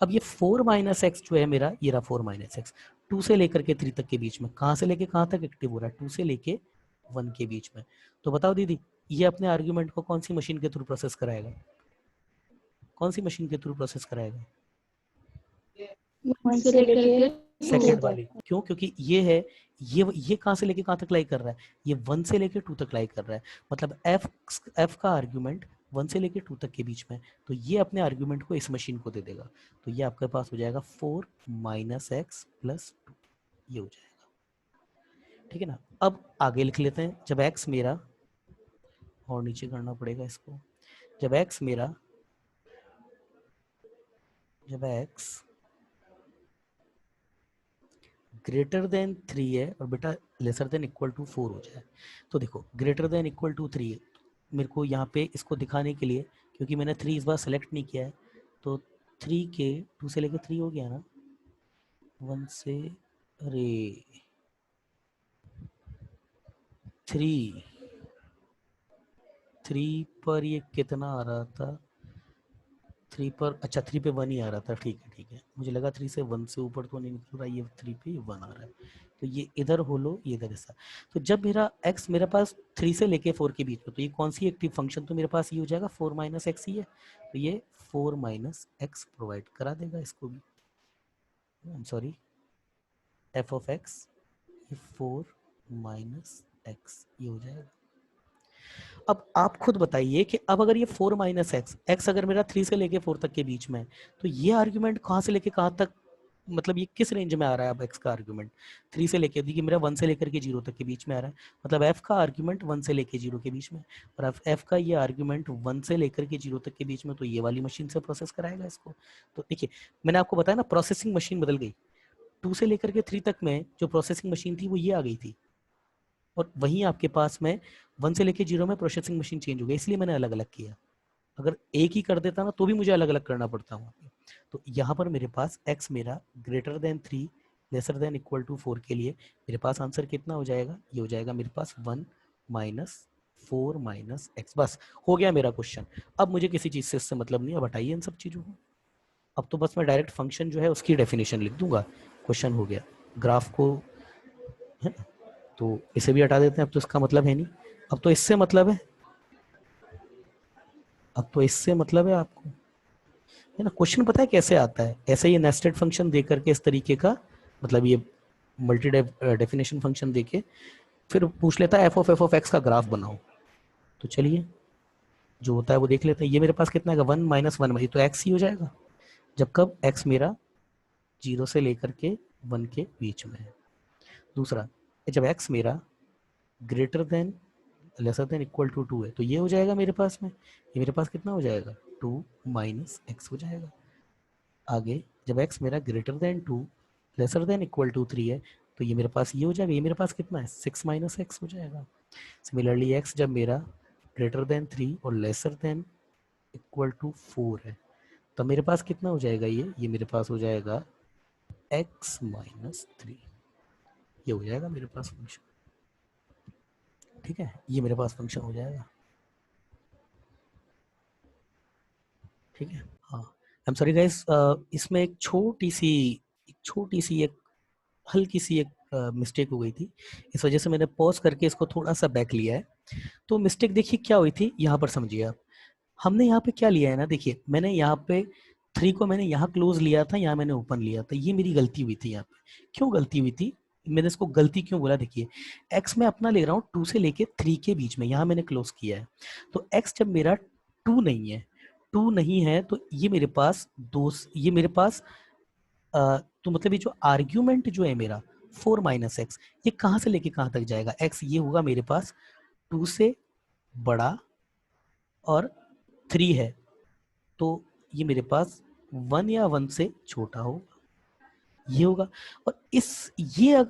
अब ये 4 - x जो है मेरा, ये रहा 4 - x 2 से लेकर के 3 तक के बीच में, कहाँ से लेके कहाँ तक एक्टिव हो रहा है, 2 से लेके 1 के बीच में। तो बताओ दीदी ये अपने आर्ग्यूमेंट को कौन सी मशीन के थ्रू प्रोसेस कराएगा, कौन सी मशीन के थ्रू प्रोसेस कराएगा, 1 से लेके 2 सेकंड तक। वाली। क्यों, क्योंकि ये है, ये कहाँ से लेके कहाँ तक लाई कर रहा है, ये 1 से लेके 2 तक लाई कर रहा है, मतलब f का आर्ग्यूमेंट 1 से लेके 2 तक के बीच में, तो ये अपने आर्ग्यूमेंट को इस मशीन को दे देगा। तो ये आपके पास हो जाएगा 4 - x + 2, ये हो जाएगा। ठीक है ना, अब आगे लिख लेते हैं, जब x मेरा, और नीचे करना पड़ेगा इसको, जब x मेरा, जब x ग्रेटर देन 3 है और बेटा लेसर देन इक्वल टू 4 हो जाए, तो देखो ग्रेटर देन इक्वल टू 3 है, मेरे को यहाँ पे इसको दिखाने के लिए, क्योंकि मैंने 3 इस बार सेलेक्ट नहीं किया है, तो 3 के 2 से लेकर 3 हो गया ना, 1 से, अरे 3 पर ये कितना आ रहा था, 3 पर, अच्छा 3 पे 1 ही आ रहा था, ठीक है ठीक है, मुझे लगा 3 से 1 से ऊपर तो नहीं निकल रहा, ये 3 पे 1 आ रहा है, तो ये इधर होलो ये इधर ऐसा। तो जब मेरा x मेरे पास 3 से लेके 4 के बीच में, तो ये कौन सी एक्टिव फंक्शन, तो मेरे पास ये हो जाएगा 4 - x ही है, तो ये 4 - x प्रोवाइड करा देगा इसको भी, सॉरी f ऑफ x, ये 4 - x ये हो जाएगा। अब आप खुद बताइए कि अब अगर ये 4 - x अगर मेरा 3 से लेके 4 तक के बीच में है, तो ये आर्ग्यूमेंट कहाँ से लेके कहाँ तक, मतलब ये किस रेंज में आ रहा है, अब x का आर्ग्यूमेंट 3 से लेके, देखिए मेरा 1 से लेकर के 0 तक के बीच में आ रहा है, मतलब f का आर्ग्यूमेंट 1 से लेके 0 के बीच में, और f का ये आर्ग्यूमेंट 1 से लेकर के 0 तक के बीच में, तो ये वाली मशीन से प्रोसेस कराएगा इसको। तो देखिए मैंने आपको बताया ना, प्रोसेसिंग मशीन बदल गई, 2 से लेकर के 3 तक में जो प्रोसेसिंग मशीन थी वो ये आ गई थी, और वहीं आपके पास में 1 से लेके 0 में प्रोसेसिंग मशीन चेंज हो गई, इसलिए मैंने अलग अलग किया। अगर एक ही कर देता ना तो भी मुझे अलग अलग करना पड़ता वहाँ पे। तो यहाँ पर मेरे पास x मेरा greater than 3 lesser than equal to 4 के लिए मेरे पास आंसर कितना हो जाएगा, ये हो जाएगा मेरे पास 1 - 4 - x। बस हो गया मेरा क्वेश्चन। अब मुझे किसी चीज़ से इससे मतलब नहीं, अब हटाइए इन सब चीज़ों को। अब तो बस मैं डायरेक्ट फंक्शन जो है उसकी डेफिनेशन लिख दूंगा, क्वेश्चन हो गया। ग्राफ को, है ना, तो इसे भी हटा देते हैं, अब तो इसका मतलब है नहीं, अब तो इससे मतलब है, अब तो इससे मतलब है आपको, है ना। क्वेश्चन पता है कैसे आता है, ऐसे ये नेस्टेड फंक्शन दे करके इस तरीके का, मतलब ये मल्टी डेफिनेशन फंक्शन देके फिर पूछ लेता है f of x का ग्राफ बनाओ। तो चलिए जो होता है वो देख लेते हैं। ये मेरे पास कितना है, 1 - 1, तो x ही हो जाएगा, जब कब x मेरा 0 से लेकर के 1 के बीच में है। दूसरा, जब x मेरा greater than lesser than equal to 2 है, तो ये हो जाएगा मेरे पास में, ये मेरे पास कितना हो जाएगा, 2 - x हो जाएगा। आगे जब x मेरा greater than 2 lesser than equal to 3 है, तो ये मेरे पास ये हो जाएगा, ये मेरे पास कितना है, 6 - x हो जाएगा। सिमिलरली x जब मेरा ग्रेटर देन 3 और लेसर देन इक्वल टू 4 है, तो मेरे पास कितना हो जाएगा, ये मेरे पास हो जाएगा x - 3, ये हो जाएगा मेरे पास फंक्शन। ठीक है, ये मेरे पास फंक्शन हो जाएगा। ठीक है। हाँ, आई एम सॉरी गाइस, इसमें एक छोटी सी एक हल्की सी एक मिस्टेक हो गई थी, इस वजह से मैंने पॉज करके इसको थोड़ा सा बैक लिया है। तो मिस्टेक देखिए क्या हुई थी, यहाँ पर समझिए आप। हमने यहाँ पे क्या लिया है ना, देखिए मैंने यहाँ पे 3 को मैंने यहाँ क्लोज लिया था, यहाँ मैंने ओपन लिया था, ये मेरी गलती हुई थी यहाँ पे। क्यों गलती हुई थी, मैंने इसको गलती क्यों बोला, देखिए x मैं अपना ले रहा हूँ 2 से लेके 3 के बीच में, यहाँ मैंने क्लोज किया है। तो x जब मेरा 2 नहीं है तो ये मेरे पास ये मेरे पास तो मतलब ये जो आर्ग्यूमेंट जो है मेरा 4 माइनस एक्स, ये कहाँ से लेके कहाँ तक जाएगा, x ये होगा मेरे पास 2 से बड़ा और 3 है, तो ये मेरे पास 1 या 1 से छोटा होगा, ये होगा। और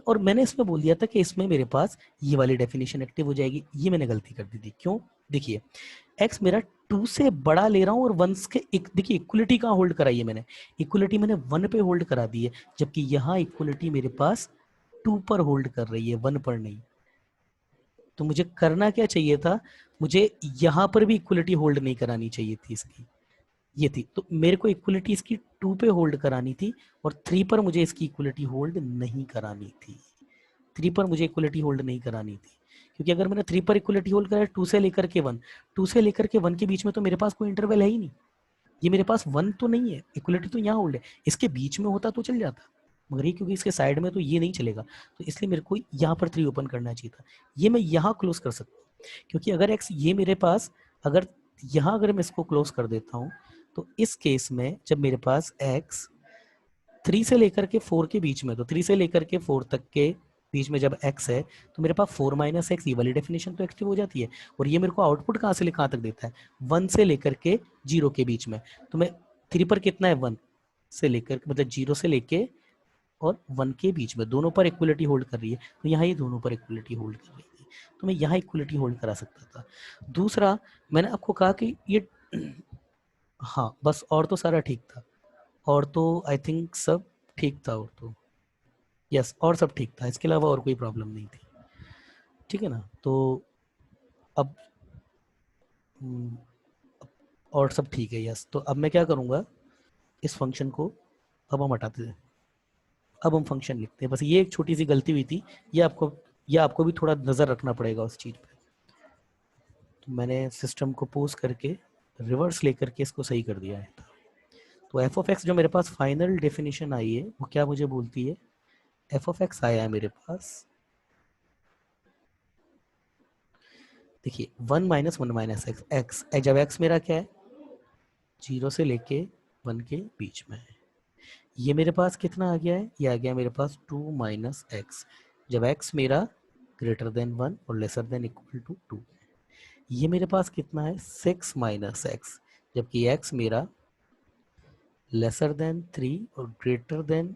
और मैंने इसमें बोल दिया था कि इसमें मेरे पास ये वाली डेफिनेशन एक्टिव हो जाएगी, ये मैंने गलती कर दी थी। क्यों, देखिए x मेरा 2 से बड़ा ले रहा हूं और 1 के देखिए इक्वलिटी कहाँ होल्ड कराई है मैंने, इक्वलिटी मैंने 1 पे होल्ड करा दी है, जबकि यहाँ इक्वलिटी मेरे पास 2 पर होल्ड कर रही है, 1 पर नहीं। तो मुझे करना क्या चाहिए था, मुझे यहाँ पर भी इक्वलिटी होल्ड नहीं करानी चाहिए थी इसकी, ये थी। तो मेरे को इक्वलिटी इसकी 2 पे होल्ड करानी थी और 3 पर मुझे इसकी इक्वलिटी होल्ड नहीं करानी थी, 3 पर मुझे इक्वलिटी होल्ड नहीं करानी थी। क्योंकि अगर मैंने 3 पर इक्वलिटी होल्ड करा 2 से लेकर के 1, 2 से लेकर के 1 के बीच में तो मेरे पास कोई इंटरवल है ही नहीं, ये मेरे पास 1 तो नहीं है, इक्वलिटी तो यहाँ होल्ड है, इसके बीच में होता तो चल जाता, मगर ये क्योंकि इसके साइड में तो ये नहीं चलेगा, तो इसलिए मेरे को यहाँ पर 3 ओपन करना चाहिए था। ये मैं यहाँ क्लोज कर सकता हूँ, क्योंकि अगर x ये मेरे पास, अगर यहाँ अगर मैं इसको क्लोज कर देता हूँ, तो इस केस में जब मेरे पास x 3 से लेकर के 4 के बीच में, तो 3 से लेकर के 4 तक के बीच में जब x है, तो मेरे पास 4 माइनस एक्स, ये वाली डेफिनेशन तो एक्टिव हो जाती है। और ये मेरे को आउटपुट कहाँ से कहाँ तक देता है, 1 से लेकर के 0 के बीच में। तो मैं 3 पर कितना है, 1 से लेकर मतलब 0 से लेके और 1 के बीच में, दोनों पर इक्वलिटी होल्ड कर रही है, तो यहाँ ये दोनों पर इक्वलिटी होल्ड कर रही थी, तो मैं यहाँ इक्वलिटी होल्ड करा सकता था। दूसरा, मैंने आपको कहा कि ये हाँ बस, और तो सारा ठीक था, और तो आई थिंक सब ठीक था, और तो यस और सब ठीक था, इसके अलावा और कोई प्रॉब्लम नहीं थी, ठीक है ना। तो अब और सब ठीक है, यस। तो अब मैं क्या करूँगा, इस फंक्शन को अब हम हटाते हैं, अब हम फंक्शन लिखते हैं। बस ये एक छोटी सी गलती हुई थी, ये आपको भी थोड़ा नज़र रखना पड़ेगा उस चीज़ पे। तो मैंने सिस्टम को पोज करके रिवर्स लेकर के इसको सही कर दिया है। तो एफ ऑफ एक्स जो मेरे पास फाइनल डेफिनेशन आई है वो क्या मुझे बोलती है, एफ ऑफ एक्स आया है मेरे पास, देखिए 1 माइनस 1 माइनस एक्स, एक्स जब एक्स मेरा क्या है 0 से लेके 1 के बीच में है, ये मेरे पास कितना आ गया है, ये आ गया मेरे पास 2 माइनस एक्स, जब एक्स मेरा ग्रेटर देन 1 और लेसर देन इक्वल टू 2, ये मेरे पास कितना है 6 माइनस एक्स, जबकि एक्स मेरा लेसर देन 3 और ग्रेटर देन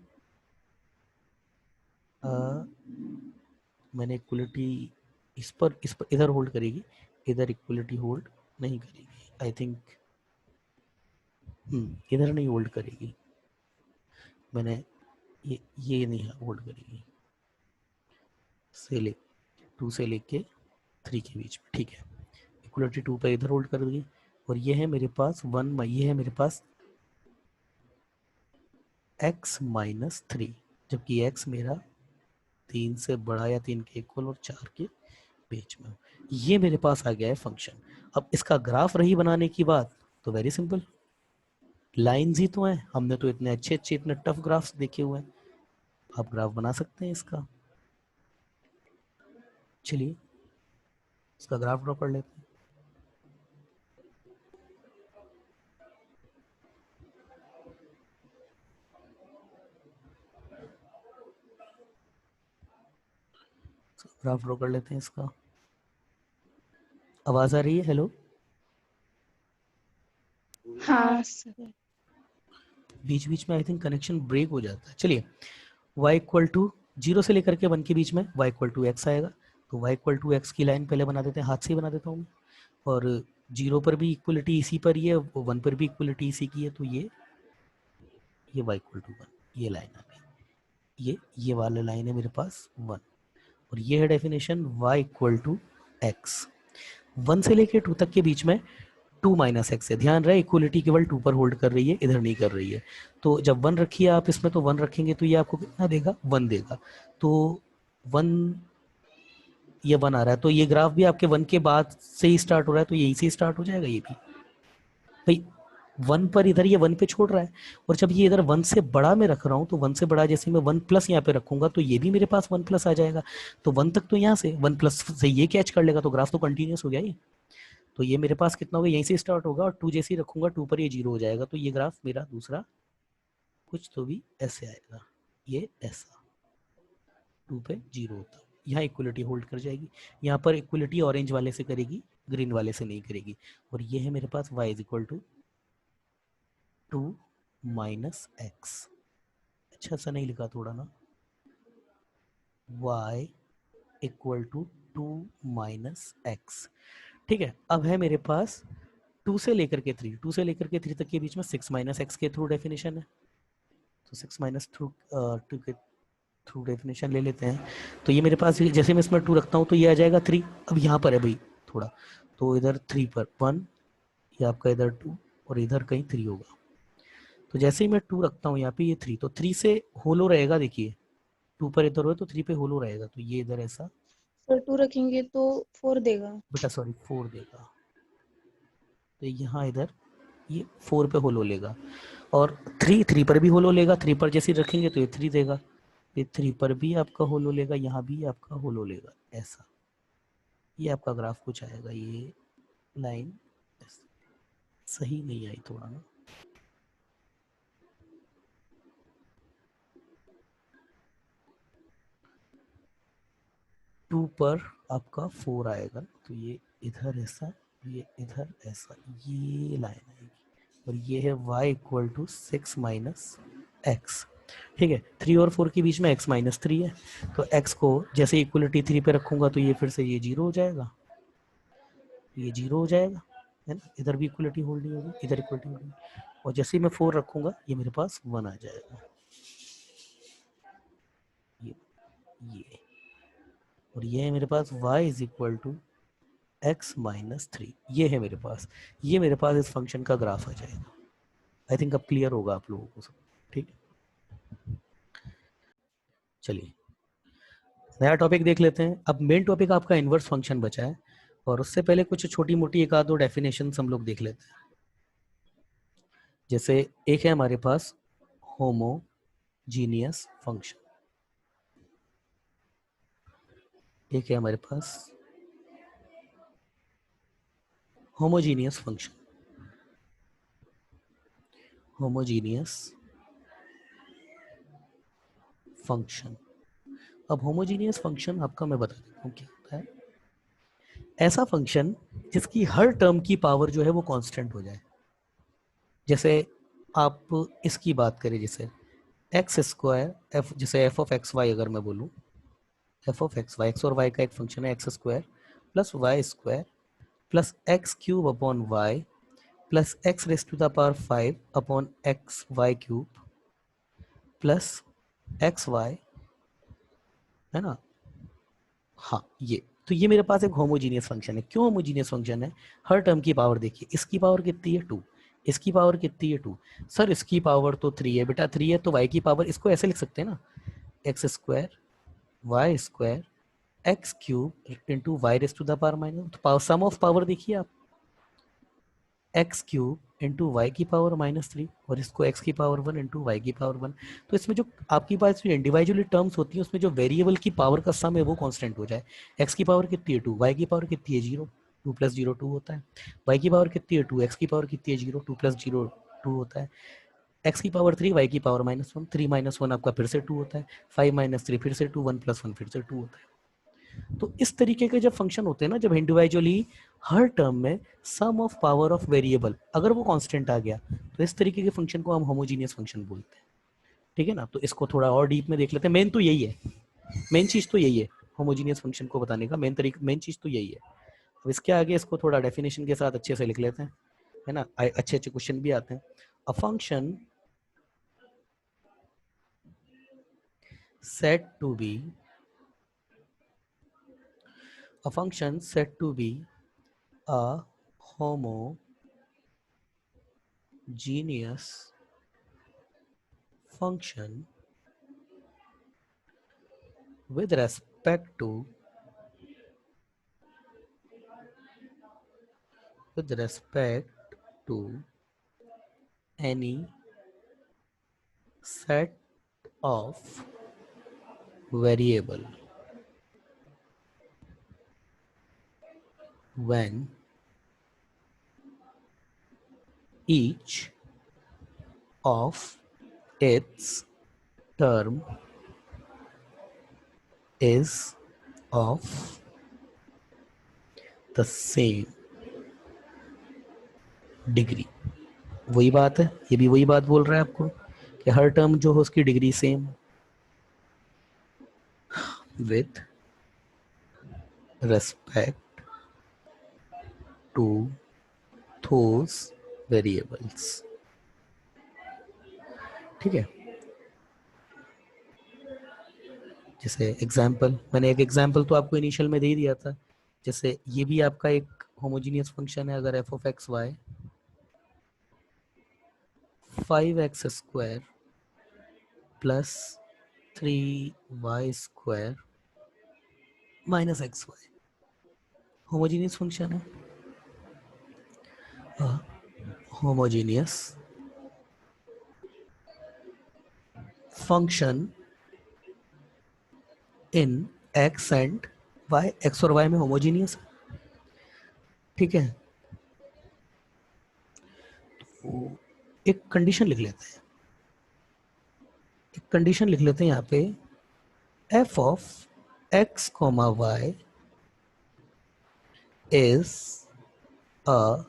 मैंने इक्वलिटी इस पर इधर होल्ड करेगी, इधर इक्वलिटी होल्ड नहीं करेगी, आई थिंक इधर नहीं होल्ड करेगी, मैंने ये नहीं होल्ड करेगी, से ले 2 से लेके 3 के बीच में, ठीक है। इक्वलिटी 2 पे इधर होल्ड कर देगी, और ये है मेरे पास 1, ये है मेरे पास x माइनस 3, जबकि x मेरा 3 से बड़ा या 3 के इक्वल और 4 के बीच में, ये मेरे पास आ गया है फंक्शन। अब इसका ग्राफ रही बनाने की बात, तो वेरी सिंपल, लाइंस ही तो हैं, हमने तो इतने अच्छे अच्छे इतने टफ ग्राफ्स देखे हुए हैं, आप ग्राफ बना सकते हैं इसका। चलिए इसका ग्राफ ड्रॉ कर लेते हैं। ग्राफ ड्रॉ कर लेते हैं इसका। आवाज आ रही है, हेलो? हाँ सर। बीच बीच में आई थिंक कनेक्शन ब्रेक हो जाता है। चलिए y इक्वल टू 0 से लेकर के 1 के बीच में y इक्वल टू एक्स आएगा, तो y इक्वल टू एक्स की लाइन पहले बना देते हैं, हाथ से ही बना देता हूँ मैं। और 0 पर भी इक्वलिटी इसी पर ही है, 1 पर भी इक्वलिटी इसी की है, तो ये y इक्वल टू 1, ये लाइन आ गई, ये वाला लाइन है मेरे पास 1, और ये है definition y equal to x. 1 से लेकर 2 तक के बीच में 2 माइनस एक्स है। ध्यान रहे इक्वलिटी केवल 2 पर होल्ड कर रही है, इधर नहीं कर रही है। तो जब 1 रखिए आप इसमें, तो 1 रखेंगे तो ये आपको कितना देगा, 1 देगा। तो 1, ये 1 आ रहा है, तो ये ग्राफ भी आपके 1 के बाद से ही स्टार्ट हो रहा है, तो यहीं से स्टार्ट हो जाएगा ये भी भाई। 1 पर इधर ये 1 पे छोड़ रहा है, और जब ये इधर 1 से बड़ा मैं रख रहा हूँ, तो 1 से बड़ा जैसे मैं 1 प्लस यहाँ पे रखूंगा, तो ये भी मेरे पास 1 प्लस आ जाएगा। तो 1 तक तो यहाँ से 1 प्लस से ये कैच कर लेगा, तो ग्राफ तो कंटिन्यूस हो गया ये। तो ये मेरे पास कितना होगा, यहीं से स्टार्ट होगा, और 2 जैसे ही रखूंगा 2 पर ये 0 हो जाएगा। तो ये ग्राफ मेरा दूसरा कुछ तो भी ऐसे आएगा, ये ऐसा 2 पे 0 होता है। यहाँ इक्वलिटी होल्ड कर जाएगी। यहाँ पर इक्वलिटी ऑरेंज वाले से करेगी, ग्रीन वाले से नहीं करेगी। और ये है मेरे पास y is equal to 2 minus x. अच्छा सा नहीं लिखा थोड़ा ना, y equal to 2 minus x. ठीक है, अब है मेरे पास 2 से लेकर के 3, 2 से लेकर के 3 तक के बीच में 6 माइनस एक्स के थ्रू डेफिनेशन है। तो 6 माइनस थ्रू 2 के थ्रू डेफिनेशन ले लेते हैं। तो ये मेरे पास जैसे मैं इसमें 2 रखता हूँ, तो ये आ जाएगा 3। अब यहाँ पर है भाई थोड़ा, तो इधर 3 पर 1, ये आपका इधर 2, और इधर कहीं 3 होगा। तो जैसे ही मैं 2 रखता हूँ यहाँ पे, ये 3, तो 3 से होलो रहेगा, देखिए 2 पर इधर हो तो 3 पे होलो रहेगा, तो ये इधर ऐसा सर 2 रखेंगे तो 4 देगा। बेटा, सॉरी 4 देगा। तो यहाँ इधर ये 4 पे होलो लेगा, और 3 पर भी होलो लेगा। 3 पर जैसे रखेंगे तो ये 3 देगा, ये 3 पर भी आपका होलो लेगा, यहाँ भी आपका होलो लेगा, ऐसा ये आपका ग्राफ कुछ आएगा। ये लाइन सही नहीं आई थोड़ा ना, 2 पर आपका 4 आएगा, तो ये इधर ऐसा, ये इधर ऐसा, ये लाइन आएगी। और ये है y equal to 6 minus x. ठीक है, 3 और 4 के बीच में x माइनस 3 है, तो x को जैसे इक्वलिटी 3 पे रखूंगा, तो ये फिर से ये 0 हो जाएगा, ये 0 हो जाएगा, है ना। इधर भी इक्वलिटी होल्ड नहीं होगी, इधर इक्वलिटी होल्ड नहीं। और जैसे ही मैं 4 रखूंगा, ये मेरे पास 1 आ जाएगा, ये और ये है मेरे पास y is equal to x minus 3। ये है मेरे पास, ये मेरे पास इस फंक्शन का ग्राफ आ जाएगा। आई थिंक अब क्लियर होगा आप लोगों को सब, ठीक है। चलिए नया टॉपिक देख लेते हैं। अब मेन टॉपिक आपका इनवर्स फंक्शन बचा है, और उससे पहले कुछ छोटी मोटी एक आध दो डेफिनेशन हम लोग देख लेते हैं। जैसे एक है हमारे पास होमोजीनियस फंक्शन, एक है हमारे पास होमोजीनियस फंक्शन, होमोजीनियस फंक्शन। अब होमोजीनियस फंक्शन आपका मैं बता देता हूँ क्या होता है। ऐसा फंक्शन जिसकी हर टर्म की पावर जो है वो कांस्टेंट हो जाए। जैसे आप इसकी बात करें, जैसे एक्स स्क्वायर एफ, जैसे एफ ऑफ एक्स वाई अगर मैं बोलूँ, f of x y, x और वाई का एक फंक्शन है, x square plus y square plus x cube upon y plus x raise to the power 5 upon x y cube plus x y, है ना। हाँ ये, तो ये मेरे पास एक होमोजीनियस फंक्शन है। क्यों होमोजीनियस फंक्शन है, हर टर्म की पावर देखिए, इसकी पावर कितनी है 2, इसकी पावर कितनी है 2, सर इसकी पावर तो 3 है बेटा, 3 है तो y की पावर, इसको ऐसे लिख सकते हैं ना, x square y square x cube into y raise to the power minus, तो सम ऑफ पावर देखिए आप, एक्स क्यूब इंटू वाई की पावर माइनस 3, और इसको एक्स की पावर 1 इंटू वाई की पावर 1। तो इसमें जो आपकी पास जो इंडिविजुअली टर्म्स होती हैं, उसमें जो वेरिएबल की पावर का सम है वो कांस्टेंट हो जाए। एक्स की पावर कितनी है 2, वाई की पावर कितनी है 0, 2 प्लस 0 2 होता है। वाई की पावर कितनी है 2, एक्स की पावर कितनी है 0, 2 प्लस 0 2 होता है। एक्स की पावर 3, वाई की पावर माइनस 1, 3 माइनस 1 आपका फिर से 2 होता है। 5 माइनस 3 फिर से 2, 1 प्लस 1 फिर से 2 होता है। तो इस तरीके के जब फंक्शन होते हैं ना, जब इंडिविजुअली हर टर्म में सम ऑफ पावर ऑफ वेरिएबल अगर वो कांस्टेंट आ गया, तो इस तरीके के फंक्शन को हम होमोजीनियस फंक्शन बोलते हैं। ठीक है ना, तो इसको थोड़ा और डीप में देख लेते हैं। मेन तो यही है, मेन चीज तो यही है, होमोजीनियस फंक्शन को बताने का मेन तरीका, मेन चीज तो यही है। अब इसके आगे इसको थोड़ा डेफिनेशन के साथ अच्छे से लिख लेते हैं, है ना, अच्छे अच्छे क्वेश्चन भी आते हैं। A function said to be a function said to be a homogeneous homogeneous function with respect to any set of variable when each of its term is of the same degree। वही बात है, ये भी वही बात बोल रहा है आपको कि हर टर्म जो हो उसकी degree same with respect to those variables। ठीक है, जैसे एग्जाम्पल, मैंने एक एग्जाम्पल तो आपको इनिशियल में दे ही दिया था। जैसे ये भी आपका एक होमोजीनियस फंक्शन है, अगर f of x y 5x² plus 3y² minus xy homogeneous function है। Homogeneous function in x and y, x और y में होमोजीनियस, ठीक है। तो एक कंडीशन लिख लेते हैं, यहाँ पे f of x, y is a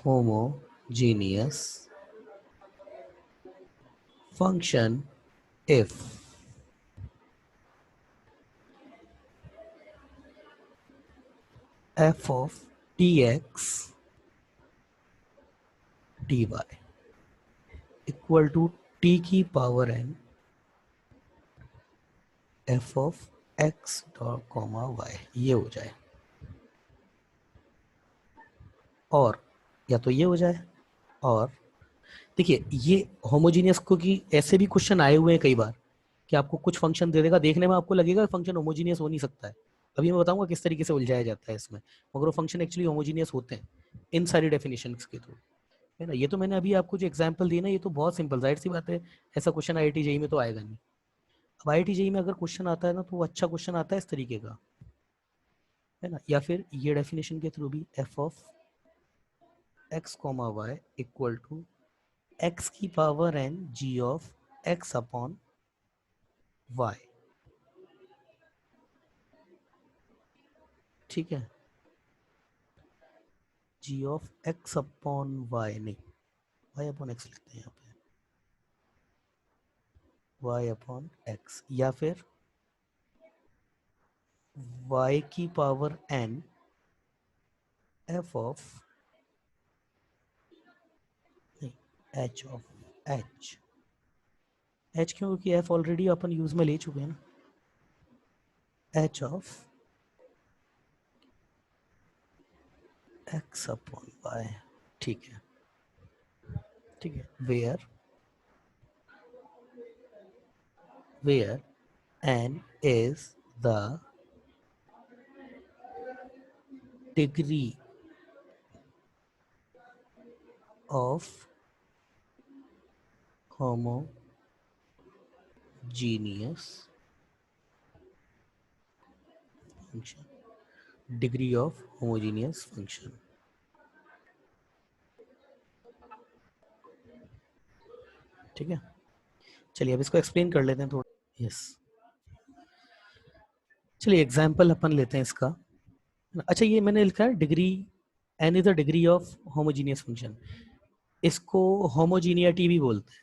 homogeneous function if f of dx dy equal to t की power n f of x comma y, ये हो जाए, और या तो ये हो जाए। और देखिए ये होमोजीनियस को कि ऐसे भी क्वेश्चन आए हुए हैं कई बार कि आपको कुछ फंक्शन दे देगा, देखने में आपको लगेगा फंक्शन होमोजीनियस हो नहीं सकता है। अभी मैं बताऊंगा किस तरीके से उलझाया जाता है इसमें, मगर वो फंक्शन एक्चुअली होमोजीनियस होते हैं इन सारी डेफिनेशन के थ्रू, है ना। ये तो मैंने अभी आपको जो एग्जाम्पल दिया ना, ये तो बहुत सिंपल, जाहिर सी बात है ऐसा क्वेश्चन IIT JEE में तो आएगा नहीं। अब IIT JEE में अगर क्वेश्चन आता है ना, तो वो अच्छा क्वेश्चन आता है इस तरीके का, है ना। या फिर ये डेफिनेशन के थ्रू भी f of x comma y equal to x की power n g of x upon y, ठीक है। g of x upon y नहीं, y अपॉन x लिखते हैं यहाँ पे, y अपॉन x, या फिर y की power n f of h of h, h क्यों, क्योंकि f ऑलरेडी अपन यूज में ले चुके हैं ना, h of x upon y, ठीक है, ठीक है। where n is the degree of homogeneous function, degree of homogeneous function, ठीक है। चलिए अब इसको एक्सप्लेन कर लेते हैं थोड़ा। यस, चलिए एग्जाम्पल अपन लेते हैं इसका। अच्छा, ये मैंने लिखा है degree, n is the degree of homogeneous function, इसको होमोजीनियटी भी बोलते हैं।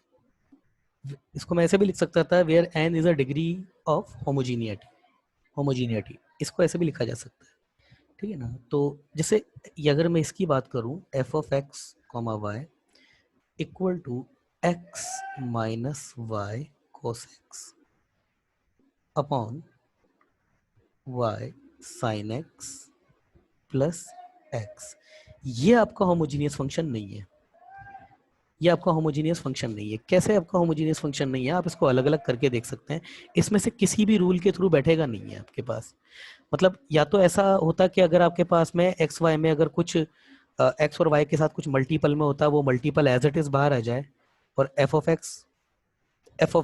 इसको मैं ऐसे भी लिख सकता था, where n is a degree of homogeneity, इसको ऐसे भी लिखा जा सकता है, ठीक है ना। तो जैसे ये अगर मैं इसकी बात करूं, f of x comma y equal to x minus y cos x upon y sin x plus x, ये आपका होमोजीनियस फंक्शन नहीं है, ये आपका होमोजीनियस फंक्शन नहीं है। कैसे आपका होमोजीनियस फंक्शन नहीं है? आप इसको अलग अलग करके देख सकते हैं, इसमें से किसी भी रूल के थ्रू बैठेगा नहीं है आपके पास। मतलब या तो ऐसा होता कि अगर आपके पास में एक्स वाई में अगर कुछ एक्स और वाई के साथ कुछ मल्टीपल में होता, वो मल्टीपल एज इट इज बाहर आ जाए, और एफ ऑफ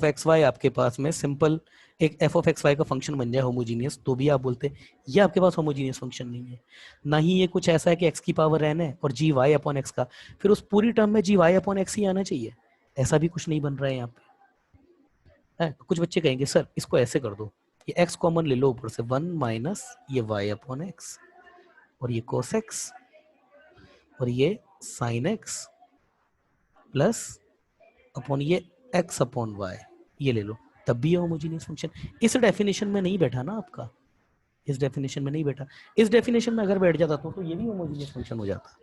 एक्स वाई आपके पास में सिंपल एक एफ ऑफ एक्स वाई का फंक्शन बन जाए होमोजीनियस, तो भी आप बोलते हैं ये आपके पास होमोजीनियस फंक्शन नहीं है। ना ही ये कुछ ऐसा है कि एक्स की पावर एन है और जी वाई अपॉन एक्स का, फिर उस पूरी टर्म में जी वाई अपॉन एक्स ही आना चाहिए। ऐसा भी कुछ नहीं बन रहा है यहाँ पे है। तो कुछ बच्चे कहेंगे सर इसको ऐसे कर दो, ये एक्स कॉमन ले लो ऊपर से, वन माइनस ये वाई अपॉन एक्स, और ये कोस एक्स, और ये साइन एक्स प्लस अपॉन ये एक्स अपॉन वाई, ये ले लो, तब भी ये होमोजीनियस फंक्शन। इस डेफिनेशन में नहीं बैठा ना आपका, इस डेफिनेशन में नहीं बैठा। इस डेफिनेशन में अगर बैठ जाता तो ये भी होमोजीनियस फंक्शन हो जाता।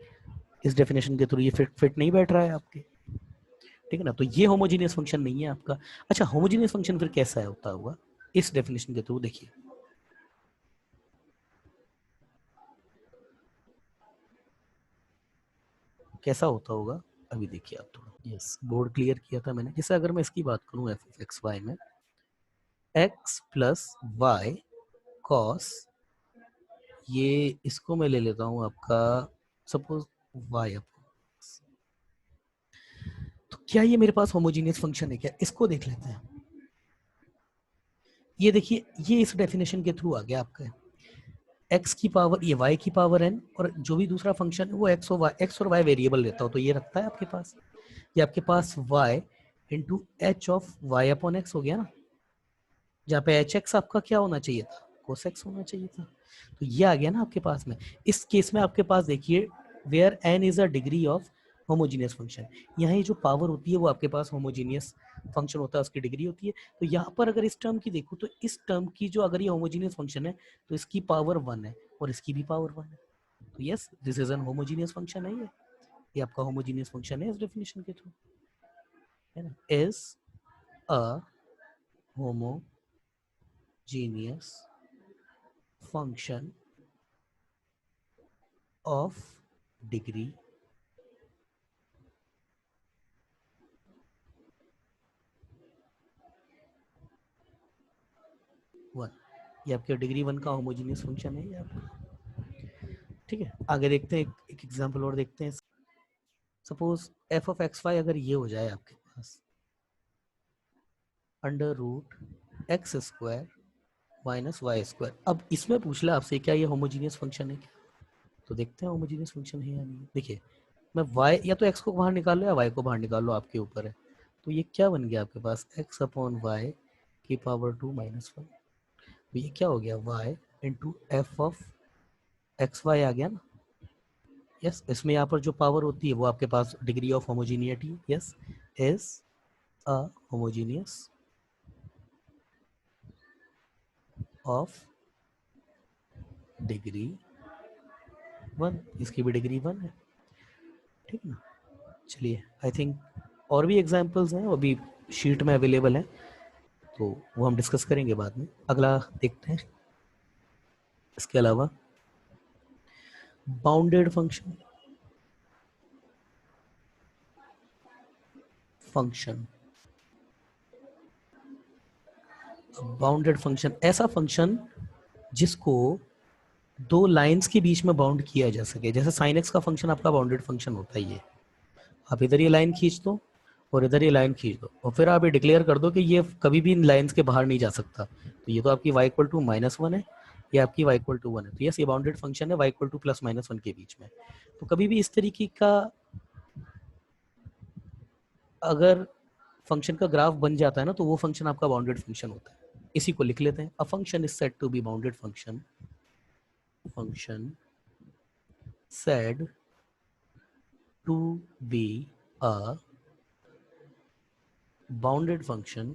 इस डेफिनेशन के थ्रू ये फिट नहीं बैठ रहा है आपके, ठीक है ना? तो ये होमोजीनियस फंक्शन नहीं है आपका। अच्छा, होमोजीनियस फंक्शन फिर कैसा होता होगा इस डेफिनेशन के थ्रू? देखिए कैसा होता होगा, अभी देखिए आप थोड़ा। यस, बोर्ड क्लियर किया था मैंने। जैसे अगर मैं इसकी बात करूं एफ ऑफ एक्स वाई में, एक्स प्लस वाई कॉस, ये इसको मैं ले लेता हूं आपका सपोज वाई अपॉन, तो क्या ये मेरे पास होमोजीनियस फंक्शन है क्या? इसको देख लेते हैं। ये देखिए, ये इस डेफिनेशन के थ्रू आ गया आपका एक्स की पावर, ये वाई की पावर एन, और जो भी दूसरा फंक्शन है वो एक्स और वाई वेरिएबल रहता हो तो ये रखता है आपके पास। ये आपके पास y into h of y upon x हो गया ना, जहाँ पे एच एक्स आपका क्या होना चाहिए था, कोस एक्स होना चाहिए था। तो ये आ गया ना आपके पास में। इस केस में आपके पास देखिए where n is a degree of homogeneous function, यहाँ जो पावर होती है वो आपके पास होमोजीनियस फंक्शन होता है, उसकी डिग्री होती है। तो यहाँ पर अगर इस टर्म की देखो तो इस टर्म की जो, अगर ये होमोजीनियस फंक्शन है तो इसकी पावर 1 है और इसकी भी पावर 1 है। तो yes, this is an homogeneous function है ये आपका होमोजीनियस फंक्शन है इस डेफिनेशन के थ्रू, है ना? Is a homogeneous function of degree 1। ये आपके डिग्री 1 का होमोजीनियस फंक्शन है ये आपका, ठीक है? आगे देखते हैं, एक एग्जांपल और देखते हैं। Suppose f of x y अगर ये हो जाए आपके पास under root x square minus y square. अब इसमें पूछ ले आपसे क्या ये होमोजीनियस फंक्शन है क्या? तो देखते हैं होमोजीनियस फंक्शन है या नहीं। देखिए, मैं y या तो x को बाहर निकाल लो या y को बाहर निकाल लो, आपके ऊपर है। तो ये क्या बन गया आपके पास, x अपॉन वाई की पावर 2 माइनस 1। तो ये क्या हो गया, y into f of x y आ गया ना। यस, इसमें यहाँ पर जो पावर होती है वो आपके पास degree of homogeneity, yes, is a homogeneous of degree 1, इसकी भी डिग्री 1 है, ठीक ना? चलिए, आई थिंक और भी एग्जांपल्स हैं, वो भी शीट में अवेलेबल है, तो वो हम डिस्कस करेंगे बाद में। अगला देखते हैं। इसके अलावा बाउंडेड फंक्शन, बाउंडेड फंक्शन ऐसा फंक्शन जिसको दो लाइंस के बीच में बाउंड किया जा सके। जैसे साइन एक्स का फंक्शन आपका बाउंडेड फंक्शन होता है, ये आप इधर ये लाइन खींच दो और इधर ये लाइन खींच दो, और फिर आप ये डिक्लेयर कर दो कि ये कभी भी इन लाइंस के बाहर नहीं जा सकता। तो ये तो आपकी y इक्वल टू -1 है, ये आपकी y इक्वल टू 1 है। तो यस, ये बाउंडेड फंक्शन है y इक्वल टू प्लस -1 के बीच में। तो कभी भी इस तरीके का अगर फंक्शन का ग्राफ बन जाता है ना, तो वो फंक्शन आपका बाउंडेड फंक्शन होता है। इसी को लिख लेते हैं, a function is said to be bounded function, function said to be a bounded function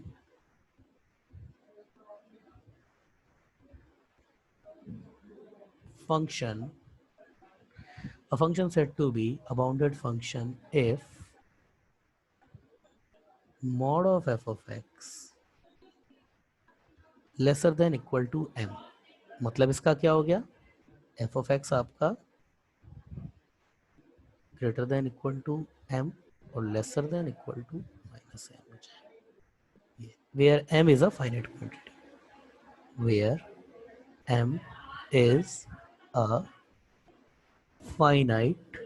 function a function said to be a bounded function if mod of f of x lesser than equal to m। मतलब इसका क्या हो गया, f of x आपका greater than equal to m और lesser than equal to minus m हो जाए, where m is a finite quantity, where m is a finite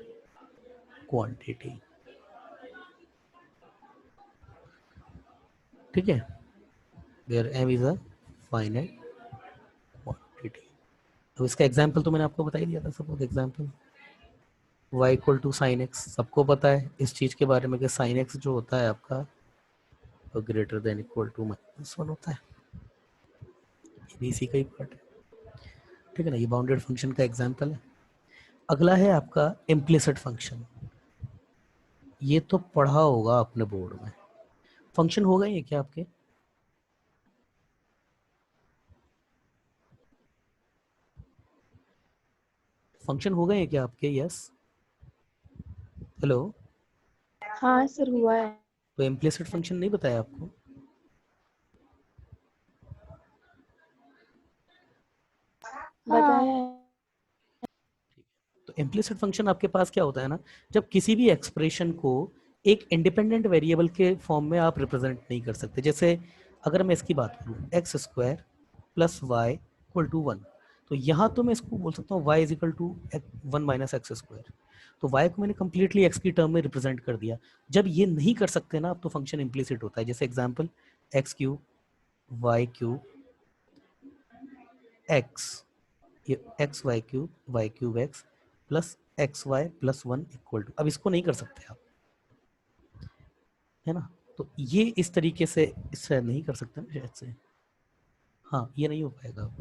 quantity. ठीक है, where m is a finite quantity. तो इसका example तो मैंने आपको बता ही दिया था, suppose example y equal to sine x, सबको पता है इस चीज के बारे में कि साइन एक्स जो होता है आपका तो greater than equal to minus one होता है, ये भी इसी का ही पार्ट है। ठीक है ना, ये बाउंडेड फंक्शन का एग्जाम्पल है। अगला है आपका इम्प्लिसिट फंक्शन, ये तो पढ़ा होगा आपने बोर्ड में। फंक्शन होगा ये क्या आपके, फंक्शन होगा ये क्या आपके, यस हेलो, हाँ सर हुआ है। तो इम्प्लिसिट फंक्शन नहीं बताया आपको? बताया है। तो इम्प्लिसिट फंक्शन आपके पास क्या होता है ना, जब किसी भी एक्सप्रेशन को एक इंडिपेंडेंट वेरिएबल के फॉर्म में आप रिप्रेजेंट नहीं कर सकते। जैसे अगर मैं इसकी बात करूँ x square plus y equal to one, तो यहाँ तो मैं इसको बोल सकता हूँ y is equal to one minus x square, तो वाई को मैंने कंप्लीटली एक्स की टर्म में रिप्रेजेंट कर दिया। जब ये नहीं कर सकते ना, अब तो फंक्शन इम्प्लिसिट होता है। जैसे example x cube y cube x, ये y cube x plus x y plus one equal to, अब इसको नहीं कर सकते आप, है ना। तो ये इस तरीके से इससे नहीं कर सकते ना शायद से, हाँ ये नहीं हो पाएगा।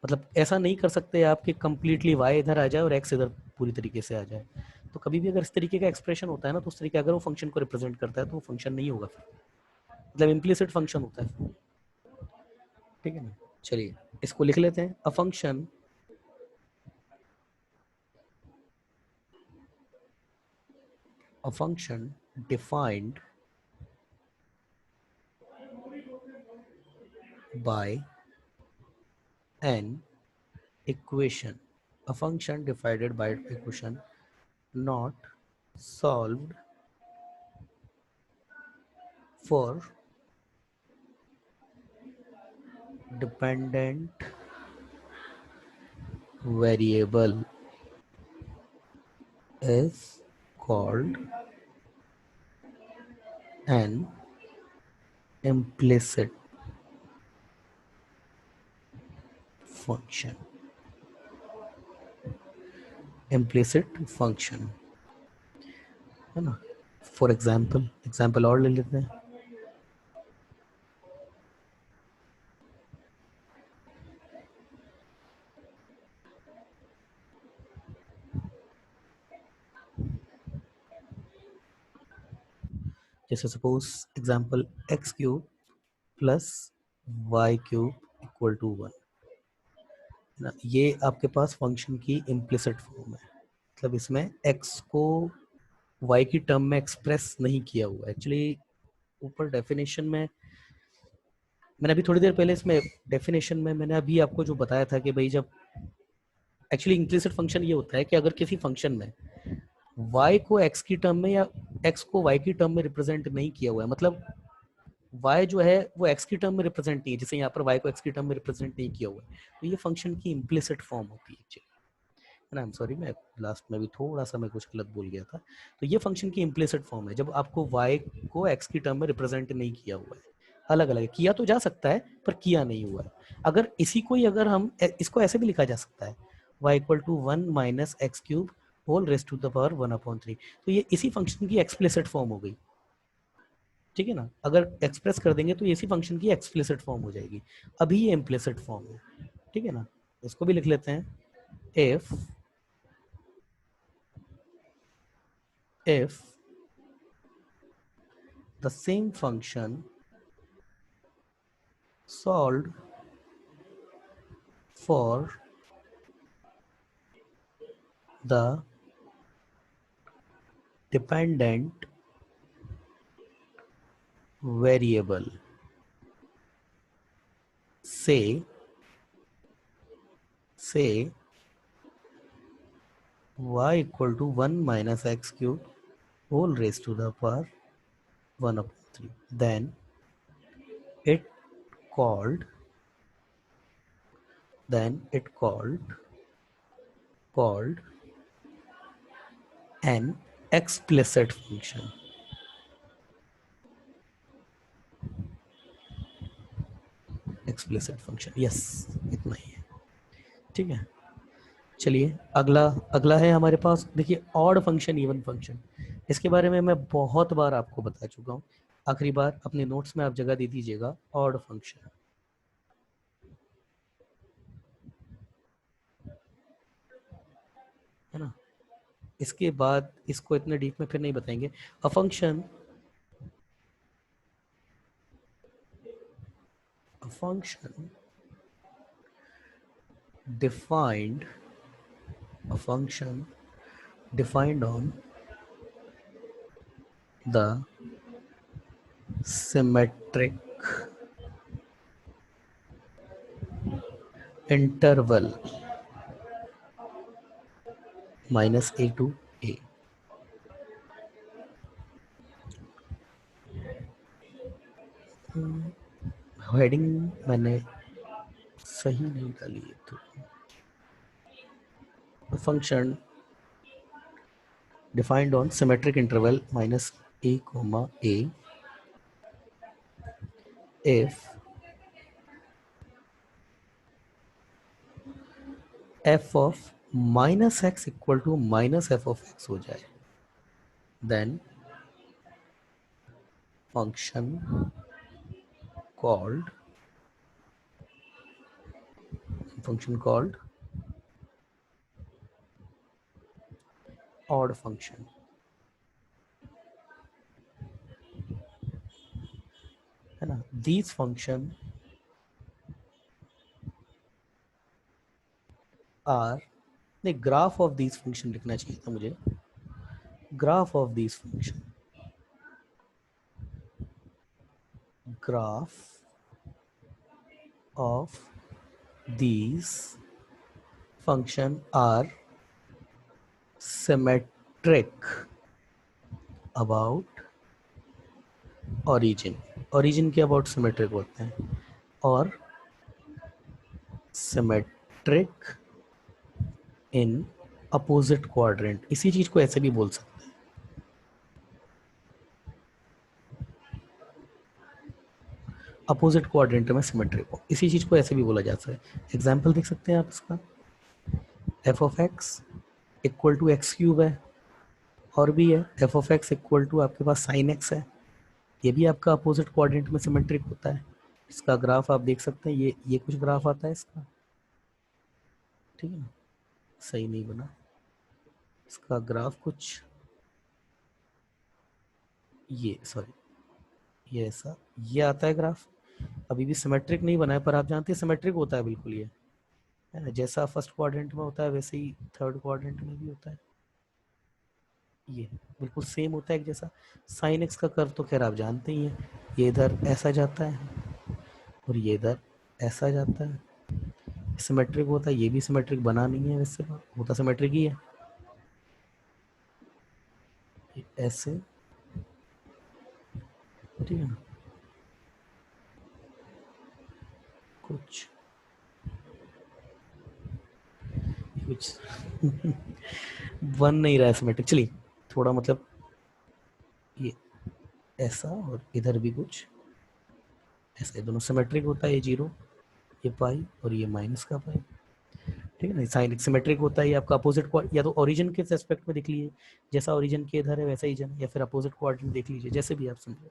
मतलब ऐसा नहीं कर सकते आप कि कंप्लीटली वाई इधर आ जाए और एक्स इधर पूरी तरीके से आ जाए। तो कभी भी अगर इस तरीके का एक्सप्रेशन होता है ना, तो उस तरीके अगर वो फंक्शन को रिप्रेजेंट करता है तो वो फंक्शन नहीं होगा फिर, मतलब इम्प्लिसिट फंक्शन होता है। ठीक है ना, चलिए इसको लिख लेते हैं। A function defined by an equation, a function divided by equation not solved for dependent variable is called an implicit function। implicit function है ना। फॉर एग्जाम्पल और ले लेते हैं। जैसे suppose example x cube plus y cube equal to one ना, ये आपके पास फंक्शन की इम्प्लिसिट फॉर्म है। मतलब इसमें x को y की टर्म में एक्सप्रेस नहीं किया हुआ। एक्चुअली ऊपर डेफिनेशन में मैंने अभी थोड़ी देर पहले इसमें डेफिनेशन में मैंने अभी आपको जो बताया था कि भाई जब एक्चुअली इम्प्लिसिट फंक्शन ये होता है कि अगर किसी फंक्शन में y को x की टर्म में या x को y की टर्म में रिप्रेजेंट नहीं किया हुआ है, मतलब y जो है वो x की टर्म में रिप्रेजेंट नहीं है, जैसे यहाँ पर y को x की टर्म में रिप्रेजेंट नहीं किया हुआ है, तो ये फंक्शन की इम्प्लिसिट फॉर्म होती है एक्चुअली। आई एम सॉरी, मैं लास्ट में भी थोड़ा सा मैं कुछ गलत बोल गया था। तो ये फंक्शन की इम्प्लिसिट फॉर्म है जब आपको y को x की टर्म में रिप्रेजेंट नहीं किया हुआ है। अलग अलग किया तो जा सकता है पर किया नहीं हुआ है। अगर इसी को ही अगर हम इसको ऐसे भी लिखा जा सकता है y equal to one minus x cube whole raise to the power one upon three, तो ये इसी फंक्शन की एक्सप्लिसिट फॉर्म हो गई। ठीक है ना, अगर एक्सप्रेस कर देंगे तो इसी फंक्शन की एक्सप्लिसिट फॉर्म हो जाएगी। अभी ये इम्प्लिसिट फॉर्म है। ठीक है ना, इसको भी लिख लेते हैं। if the same function solved for the dependent variable, say y equal to 1 minus x cube whole raised to the power 1/3. Then it called an explicit function. Explicit function, yes, इतना ही है, ठीक है। चलिए अगला है हमारे पास, देखिए ऑड फंक्शन, इवन फंक्शन। इसके बारे में मैं बहुत बार आपको बता चुका हूँ, आखिरी बार अपने नोट्स में आप जगह दे दीजिएगा ऑड फंक्शन, है ना। इसके बाद इसको इतने डीप में फिर नहीं बताएंगे। A function defined on the symmetric interval -a to a। Heading मैंने सही नहीं डाली है, तो function defined on symmetric interval -a, a if f of -x equal to -f of x हो जाए, then function called odd function, है ना। these function are, नहीं, ग्राफ ऑफ these function लिखना चाहिए था मुझे, graph of these function, graph of these function are symmetric about origin के अबाउट सिमेट्रिक होते हैं, और सिमेट्रिक इन अपोजिट क्वाड्रेंट। इसी चीज को ऐसे भी बोल सकते हैं, अपोजिट क्वाड्रेंट में सिमेट्रिक हो, इसी चीज को ऐसे भी बोला जाता है। एग्जाम्पल देख सकते हैं आप इसका, f of x equal to x cube है, और भी है f of x equal to आपके पास साइन एक्स है, ये भी आपका अपोजिट क्वाड्रेंट में सिमेट्रिक होता है। इसका ग्राफ आप देख सकते हैं, ये कुछ ग्राफ आता है इसका, ठीक है ना, सही नहीं बना इसका ग्राफ कुछ, ये सॉरी ये ऐसा ये आता है ग्राफ, अभी भी सिमेट्रिक नहीं बना है, पर आप जानते हैं सिमेट्रिक होता है बिल्कुल, ये है ना, जैसा फर्स्ट क्वाड्रेंट में होता है वैसे ही थर्ड क्वाड्रेंट में भी होता है, ये बिल्कुल सेम होता है एक जैसा। साइन एक्स का कर्व तो खैर आप जानते ही हैं, ये इधर ऐसा जाता है और ये इधर ऐसा जाता है, सिमेट्रिक होता है। ये भी सिमेट्रिक बना नहीं है, वैसे होता सिमेट्रिक ही है, ऐसे, ठीक है ना, कुछ बन नहीं रहा है सिमेट्रिक। चलिए थोड़ा मतलब ये ऐसा और इधर भी कुछ ऐसा, ये दोनों सिमेट्रिक होता है, ये जीरो, ये पाई और ये माइनस का पाई, ठीक है ना। साइन सिमेट्रिक होता है, ये आपका अपोजिट, या तो ओरिजिन के एस्पेक्ट में देख लीजिए, जैसा ओरिजिन के इधर है वैसा ही जन, या फिर अपोजिट क्वाड्रेंट देख लीजिए, जैसे भी आप समझे,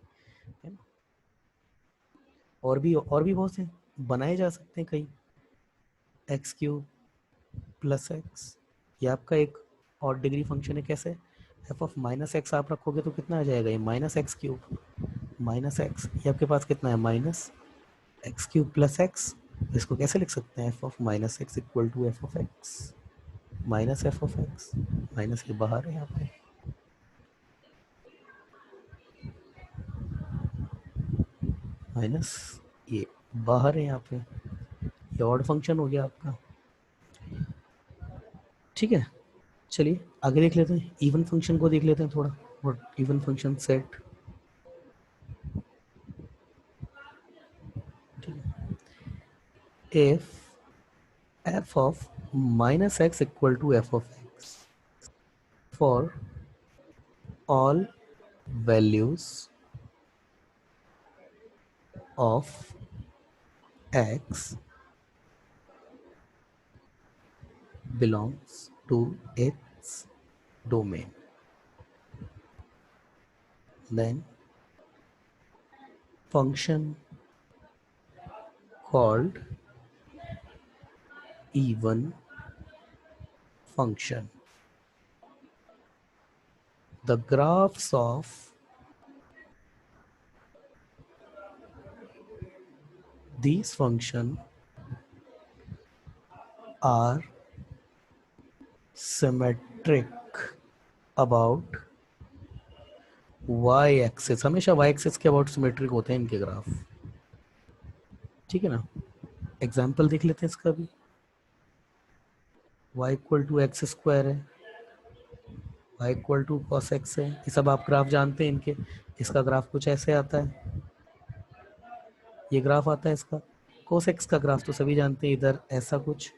है ना। और भी बहुत से बनाए जा सकते हैं कई, एक्स क्यूब प्लस एक्स, ये आपका एक और डिग्री फंक्शन है, कैसे, एफ ऑफ माइनस एक्स आप रखोगे तो कितना आ जाएगा, ये minus x cube minus x, ये आपके पास कितना है minus x cube plus x. इसको कैसे लिख सकते हैं, f of minus x equal to f of x minus f of x, minus के बाहर है यहाँ पे, माइनस ये बाहर है यहाँ पे, ये ऑड फंक्शन हो गया आपका, ठीक है। चलिए आगे देख लेते हैं, इवन फंक्शन को देख लेते हैं थोड़ा। और even function set, if f of minus x equal to f of x for all values of x belongs to its domain, then function called even function, the graphs of these functions are symmetric about y axis, हमेशा y axis के about symmetric होते हैं इनके graph, ठीक है ना। Example देख लेते हैं इसका भी। y equal to x square है, y equal to cos x है, ये सब आप ग्राफ जानते हैं इनके। इसका ग्राफ कुछ ऐसे आता है, ये ग्राफ आता है इसका। कोस एक्स का ग्राफ तो सभी जानते हैं, इधर ऐसा कुछ,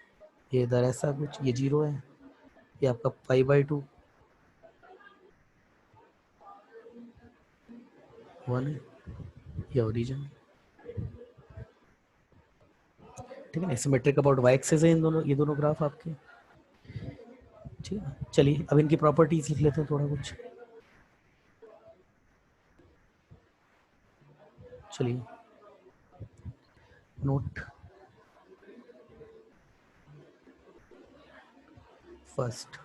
ये इधर ऐसा कुछ, ये 0 है, ये आपका π/2 1 है, ये ओरिजिन, ठीक है ना। सिमेट्रिक अबाउट y एक्सिस है इन दोनों, ये दोनों ग्राफ आपके, ठीक है। चलिए अब इनकी प्रॉपर्टीज लिख लेते हैं थोड़ा कुछ। चलिए note, first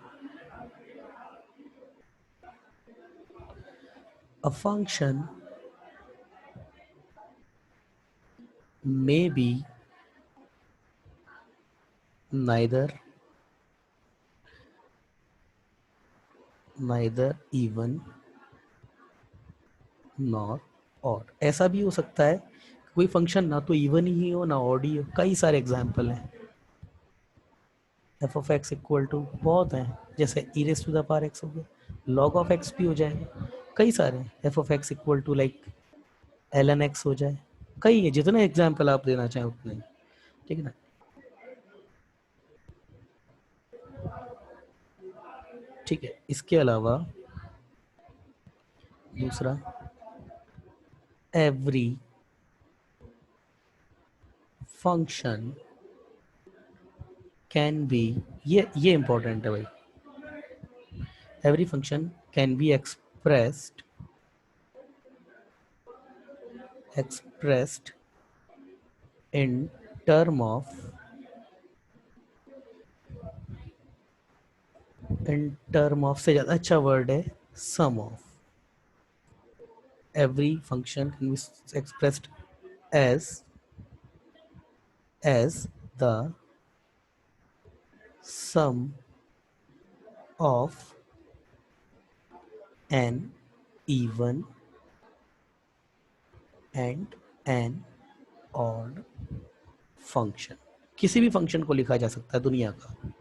a function may be neither even nor odd, ऐसा भी हो सकता है कोई फंक्शन ना तो इवन ही हो ना ऑड ही हो। कई सारे एग्जाम्पल हैं, f of x equal to बहुत हैं, जैसे e raise to the power x हो गया, लॉग ऑफ एक्स भी हो जाएगा, कई सारे। F of x equal to like l n x हो जाए, कई है, जितने एग्जाम्पल आप देना चाहें उतने, ठीक है ना। ठीक है, इसके अलावा दूसरा, एवरी फंक्शन कैन बी, ये इंपॉर्टेंट है भाई, every function can be expressed in term of से ज्यादा अच्छा वर्ड है sum of. Every function can be expressed as the sum of an even and an odd function। किसी भी function को लिखा जा सकता है दुनिया का,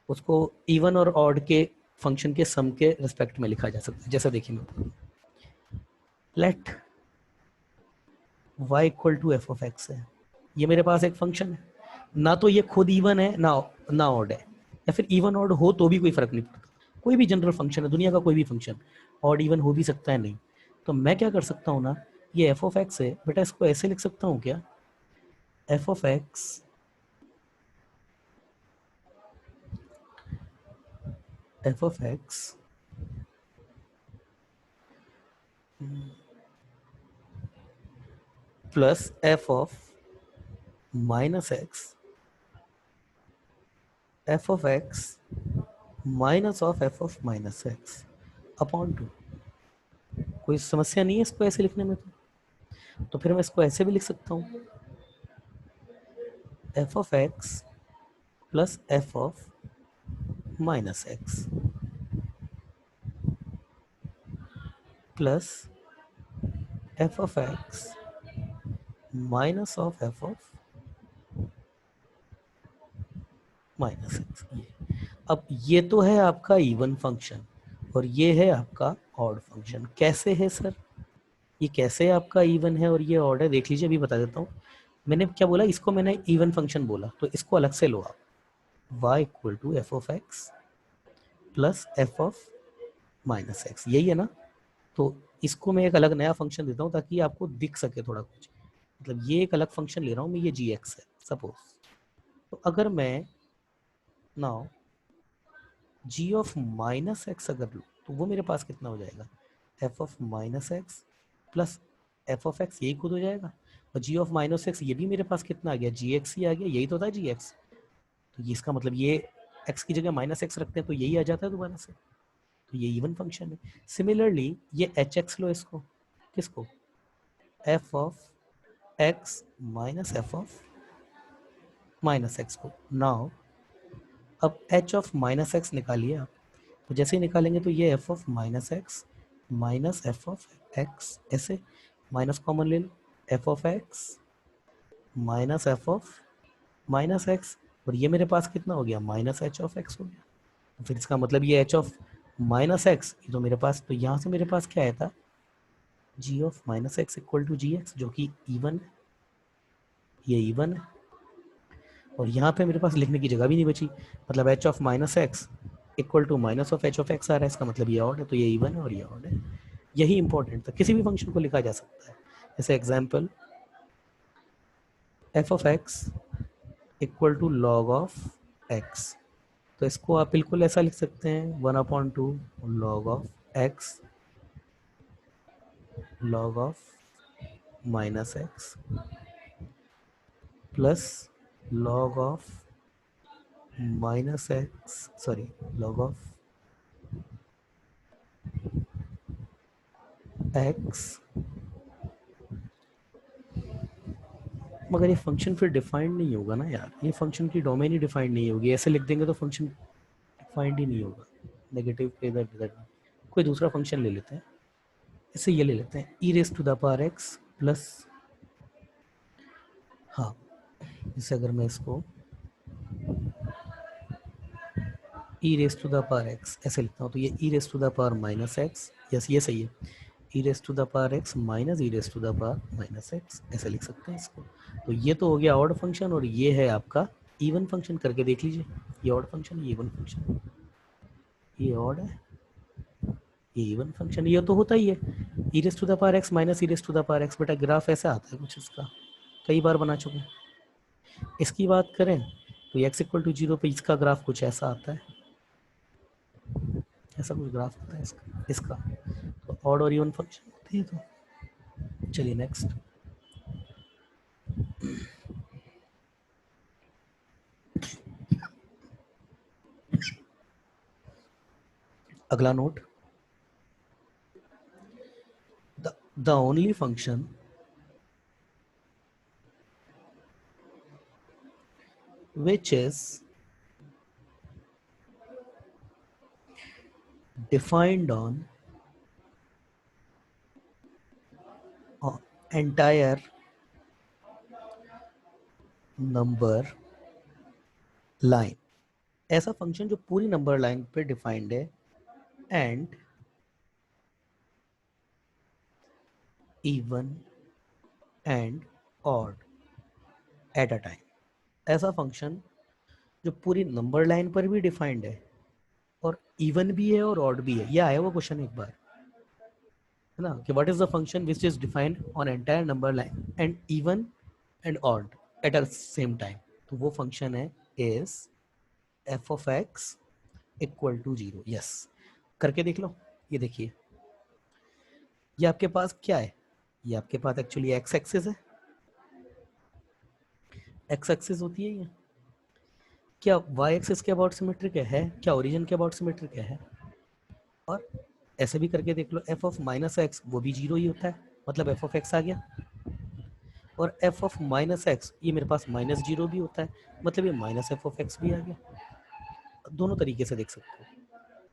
उसको इवन और ऑड के फंक्शन के सम के रिस्पेक्ट में लिखा जा सकता है। जैसा देखिए मैं let y equal to f of x है, ये मेरे पास एक फंक्शन है, ना तो ये खुद इवन है ना ऑड है, या फिर इवन ऑड हो तो भी कोई फर्क नहीं पड़ता, कोई भी जनरल फंक्शन है दुनिया का, कोई भी फंक्शन ऑड इवन हो भी सकता है नहीं। तो मैं क्या कर सकता हूँ ना, ये एफ ऑफ एक्स है बेटा, इसको ऐसे लिख सकता हूँ क्या, F of x plus f of minus x, F of x minus of F of minus x upon 2। कोई समस्या नहीं है इसको ऐसे लिखने में, तो फिर मैं इसको ऐसे भी लिख सकता हूँ, F of x plus f of minus x plus f of x minus of F of minus x. अब ये तो है आपका इवन फंक्शन, और ये है आपका ऑड फंक्शन। कैसे है सर, ये कैसे आपका इवन है और ये ऑड है, देख लीजिए, अभी बता देता हूँ। मैंने क्या बोला, इसको मैंने इवन फंक्शन बोला, तो इसको अलग से लो आप, y equal to f of x plus f of minus x, यही है ना। तो इसको मैं एक अलग नया फंक्शन देता हूँ ताकि आपको दिख सके थोड़ा कुछ, मतलब ये एक अलग फंक्शन ले रहा हूँ मैं, ये जी एक्स है सपोज। तो अगर मैं now g of minus x अगर लूँ तो वो मेरे पास कितना हो जाएगा, f of minus x plus f of x, यही खुद हो जाएगा। और जी ऑफ माइनस एक्स ये भी मेरे पास कितना आ गया, जी एक्स ही आ गया, यही तो था जी एक्स। तो ये इसका मतलब ये एक्स की जगह माइनस एक्स रखते हैं तो यही आ जाता है दोबारा से, तो ये इवन फंक्शन है। सिमिलरली ये एच एक्स लो, इसको किसको, f of x minus f of minus x को। नाउ अब एच ऑफ माइनस एक्स निकालिए आप, तो जैसे ही निकालेंगे तो ये f of minus f of x, ऐसे माइनस कॉमन ले लो, f of x minus f of minus x, और ये मेरे पास कितना हो गया, माइनस एच ऑफ एक्स हो गया। तो फिर इसका मतलब ये एच ऑफ माइनस एक्स, तो मेरे पास, तो यहाँ से मेरे पास क्या आया था, g of minus x equal to g x, जो कि इवन है, ये इवन है। और यहाँ पे मेरे पास लिखने की जगह भी नहीं बची, मतलब h of minus x equal to minus of h of x आ रहा है, इसका मतलब ये ऑड है, तो ये इवन है और ये ऑड है। यही इंपॉर्टेंट था, किसी भी फंक्शन को लिखा जा सकता है। जैसे example, f of x equal to log of x, तो इसको आप बिल्कुल ऐसा लिख सकते हैं, 1/2 log of x log of minus x plus log of minus x, sorry, log of x. मगर ये फंक्शन फिर डिफाइंड नहीं होगा ना यार, ये फंक्शन की डोमेन ही डिफाइंड नहीं होगी, ऐसे लिख देंगे तो फंक्शन डिफाइंड ही नहीं होगा। नेगेटिव पे इधर इधर, कोई दूसरा फंक्शन ले लेते हैं, इसे ये ले लेते हैं, e raise to the power x plus, हाँ, जैसे अगर मैं इसको e raise to the power x ऐसे लिखता हूँ, तो ये e raise to the power minus x, yes ये सही है, e raise to the power x minus e raise to the power minus x, ऐसे लिख सकते हैं इसको। तो ये तो हो गया ऑड फंक्शन, और ये है आपका इवन फंक्शन, करके देख लीजिए, ये ऑड फंक्शन, ये इवन फंक्शन, ये ऑड है, ये इवन फंक्शन, ये तो होता ही है, e raise to the power x minus e raise to the power x. बेटा ग्राफ ऐसा आता है कुछ इसका, कई बार बना चुके हैं। इसकी बात करें तो एक्स इक्वल टू 0 पे इसका ग्राफ कुछ ऐसा आता है, ऐसा कुछ ग्राफ होता है इसका। तो ऑड और इवन फंक्शन होती है। तो चलिए नेक्स्ट, अगला note, the only function which is defined on entire number line, ऐसा फंक्शन जो पूरी नंबर लाइन पे डिफाइंड है, and even and odd at a time, ऐसा फंक्शन जो पूरी नंबर लाइन पर भी डिफाइंड है और इवन भी है और ऑड भी है। ये आया वो क्वेश्चन एक बार, है ना, कि what is the function which is defined on entire number line and even and odd at a same time. तो वो फंक्शन है is f of x equal to 0, yes, करके देख लो। ये देखिए, ये आपके पास क्या है, ये आपके पास एक्चुअली एक्स एक्सिस है, एक्स एक्सिस होती है ये, क्या वाई एक्सिस के अबाउट सिमेट्रिक है, क्या ओरिजिन के अबाउट सिमेट्रिक है। और ऐसे भी करके देख लो, एफ ऑफ माइनस एक्स वो भी 0 ही होता है, मतलब एफ ऑफ एक्स आ गया, और एफ ऑफ माइनस एक्स ये मेरे पास -0 भी होता है, मतलब ये माइनस एफ ऑफ एक्स भी आ गया। दोनों तरीके से देख सकते हो।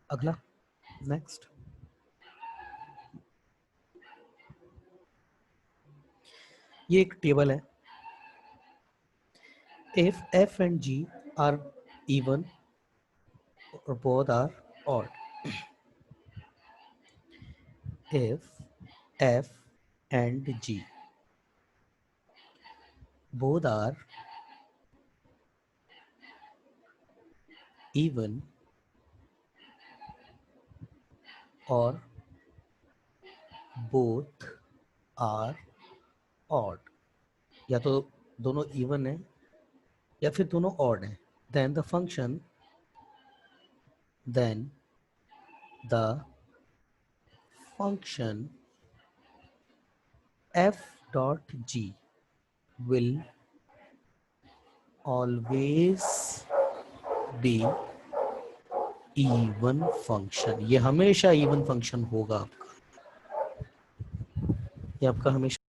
अगला नेक्स्ट, ये एक टेबल है, if f and g are even or both are odd, if f and g both are even or both are odd, या तो दोनों इवन है या फिर दोनों ऑड है, then the function f dot g will always be even function. ये हमेशा even function होगा आपका, ये आपका हमेशा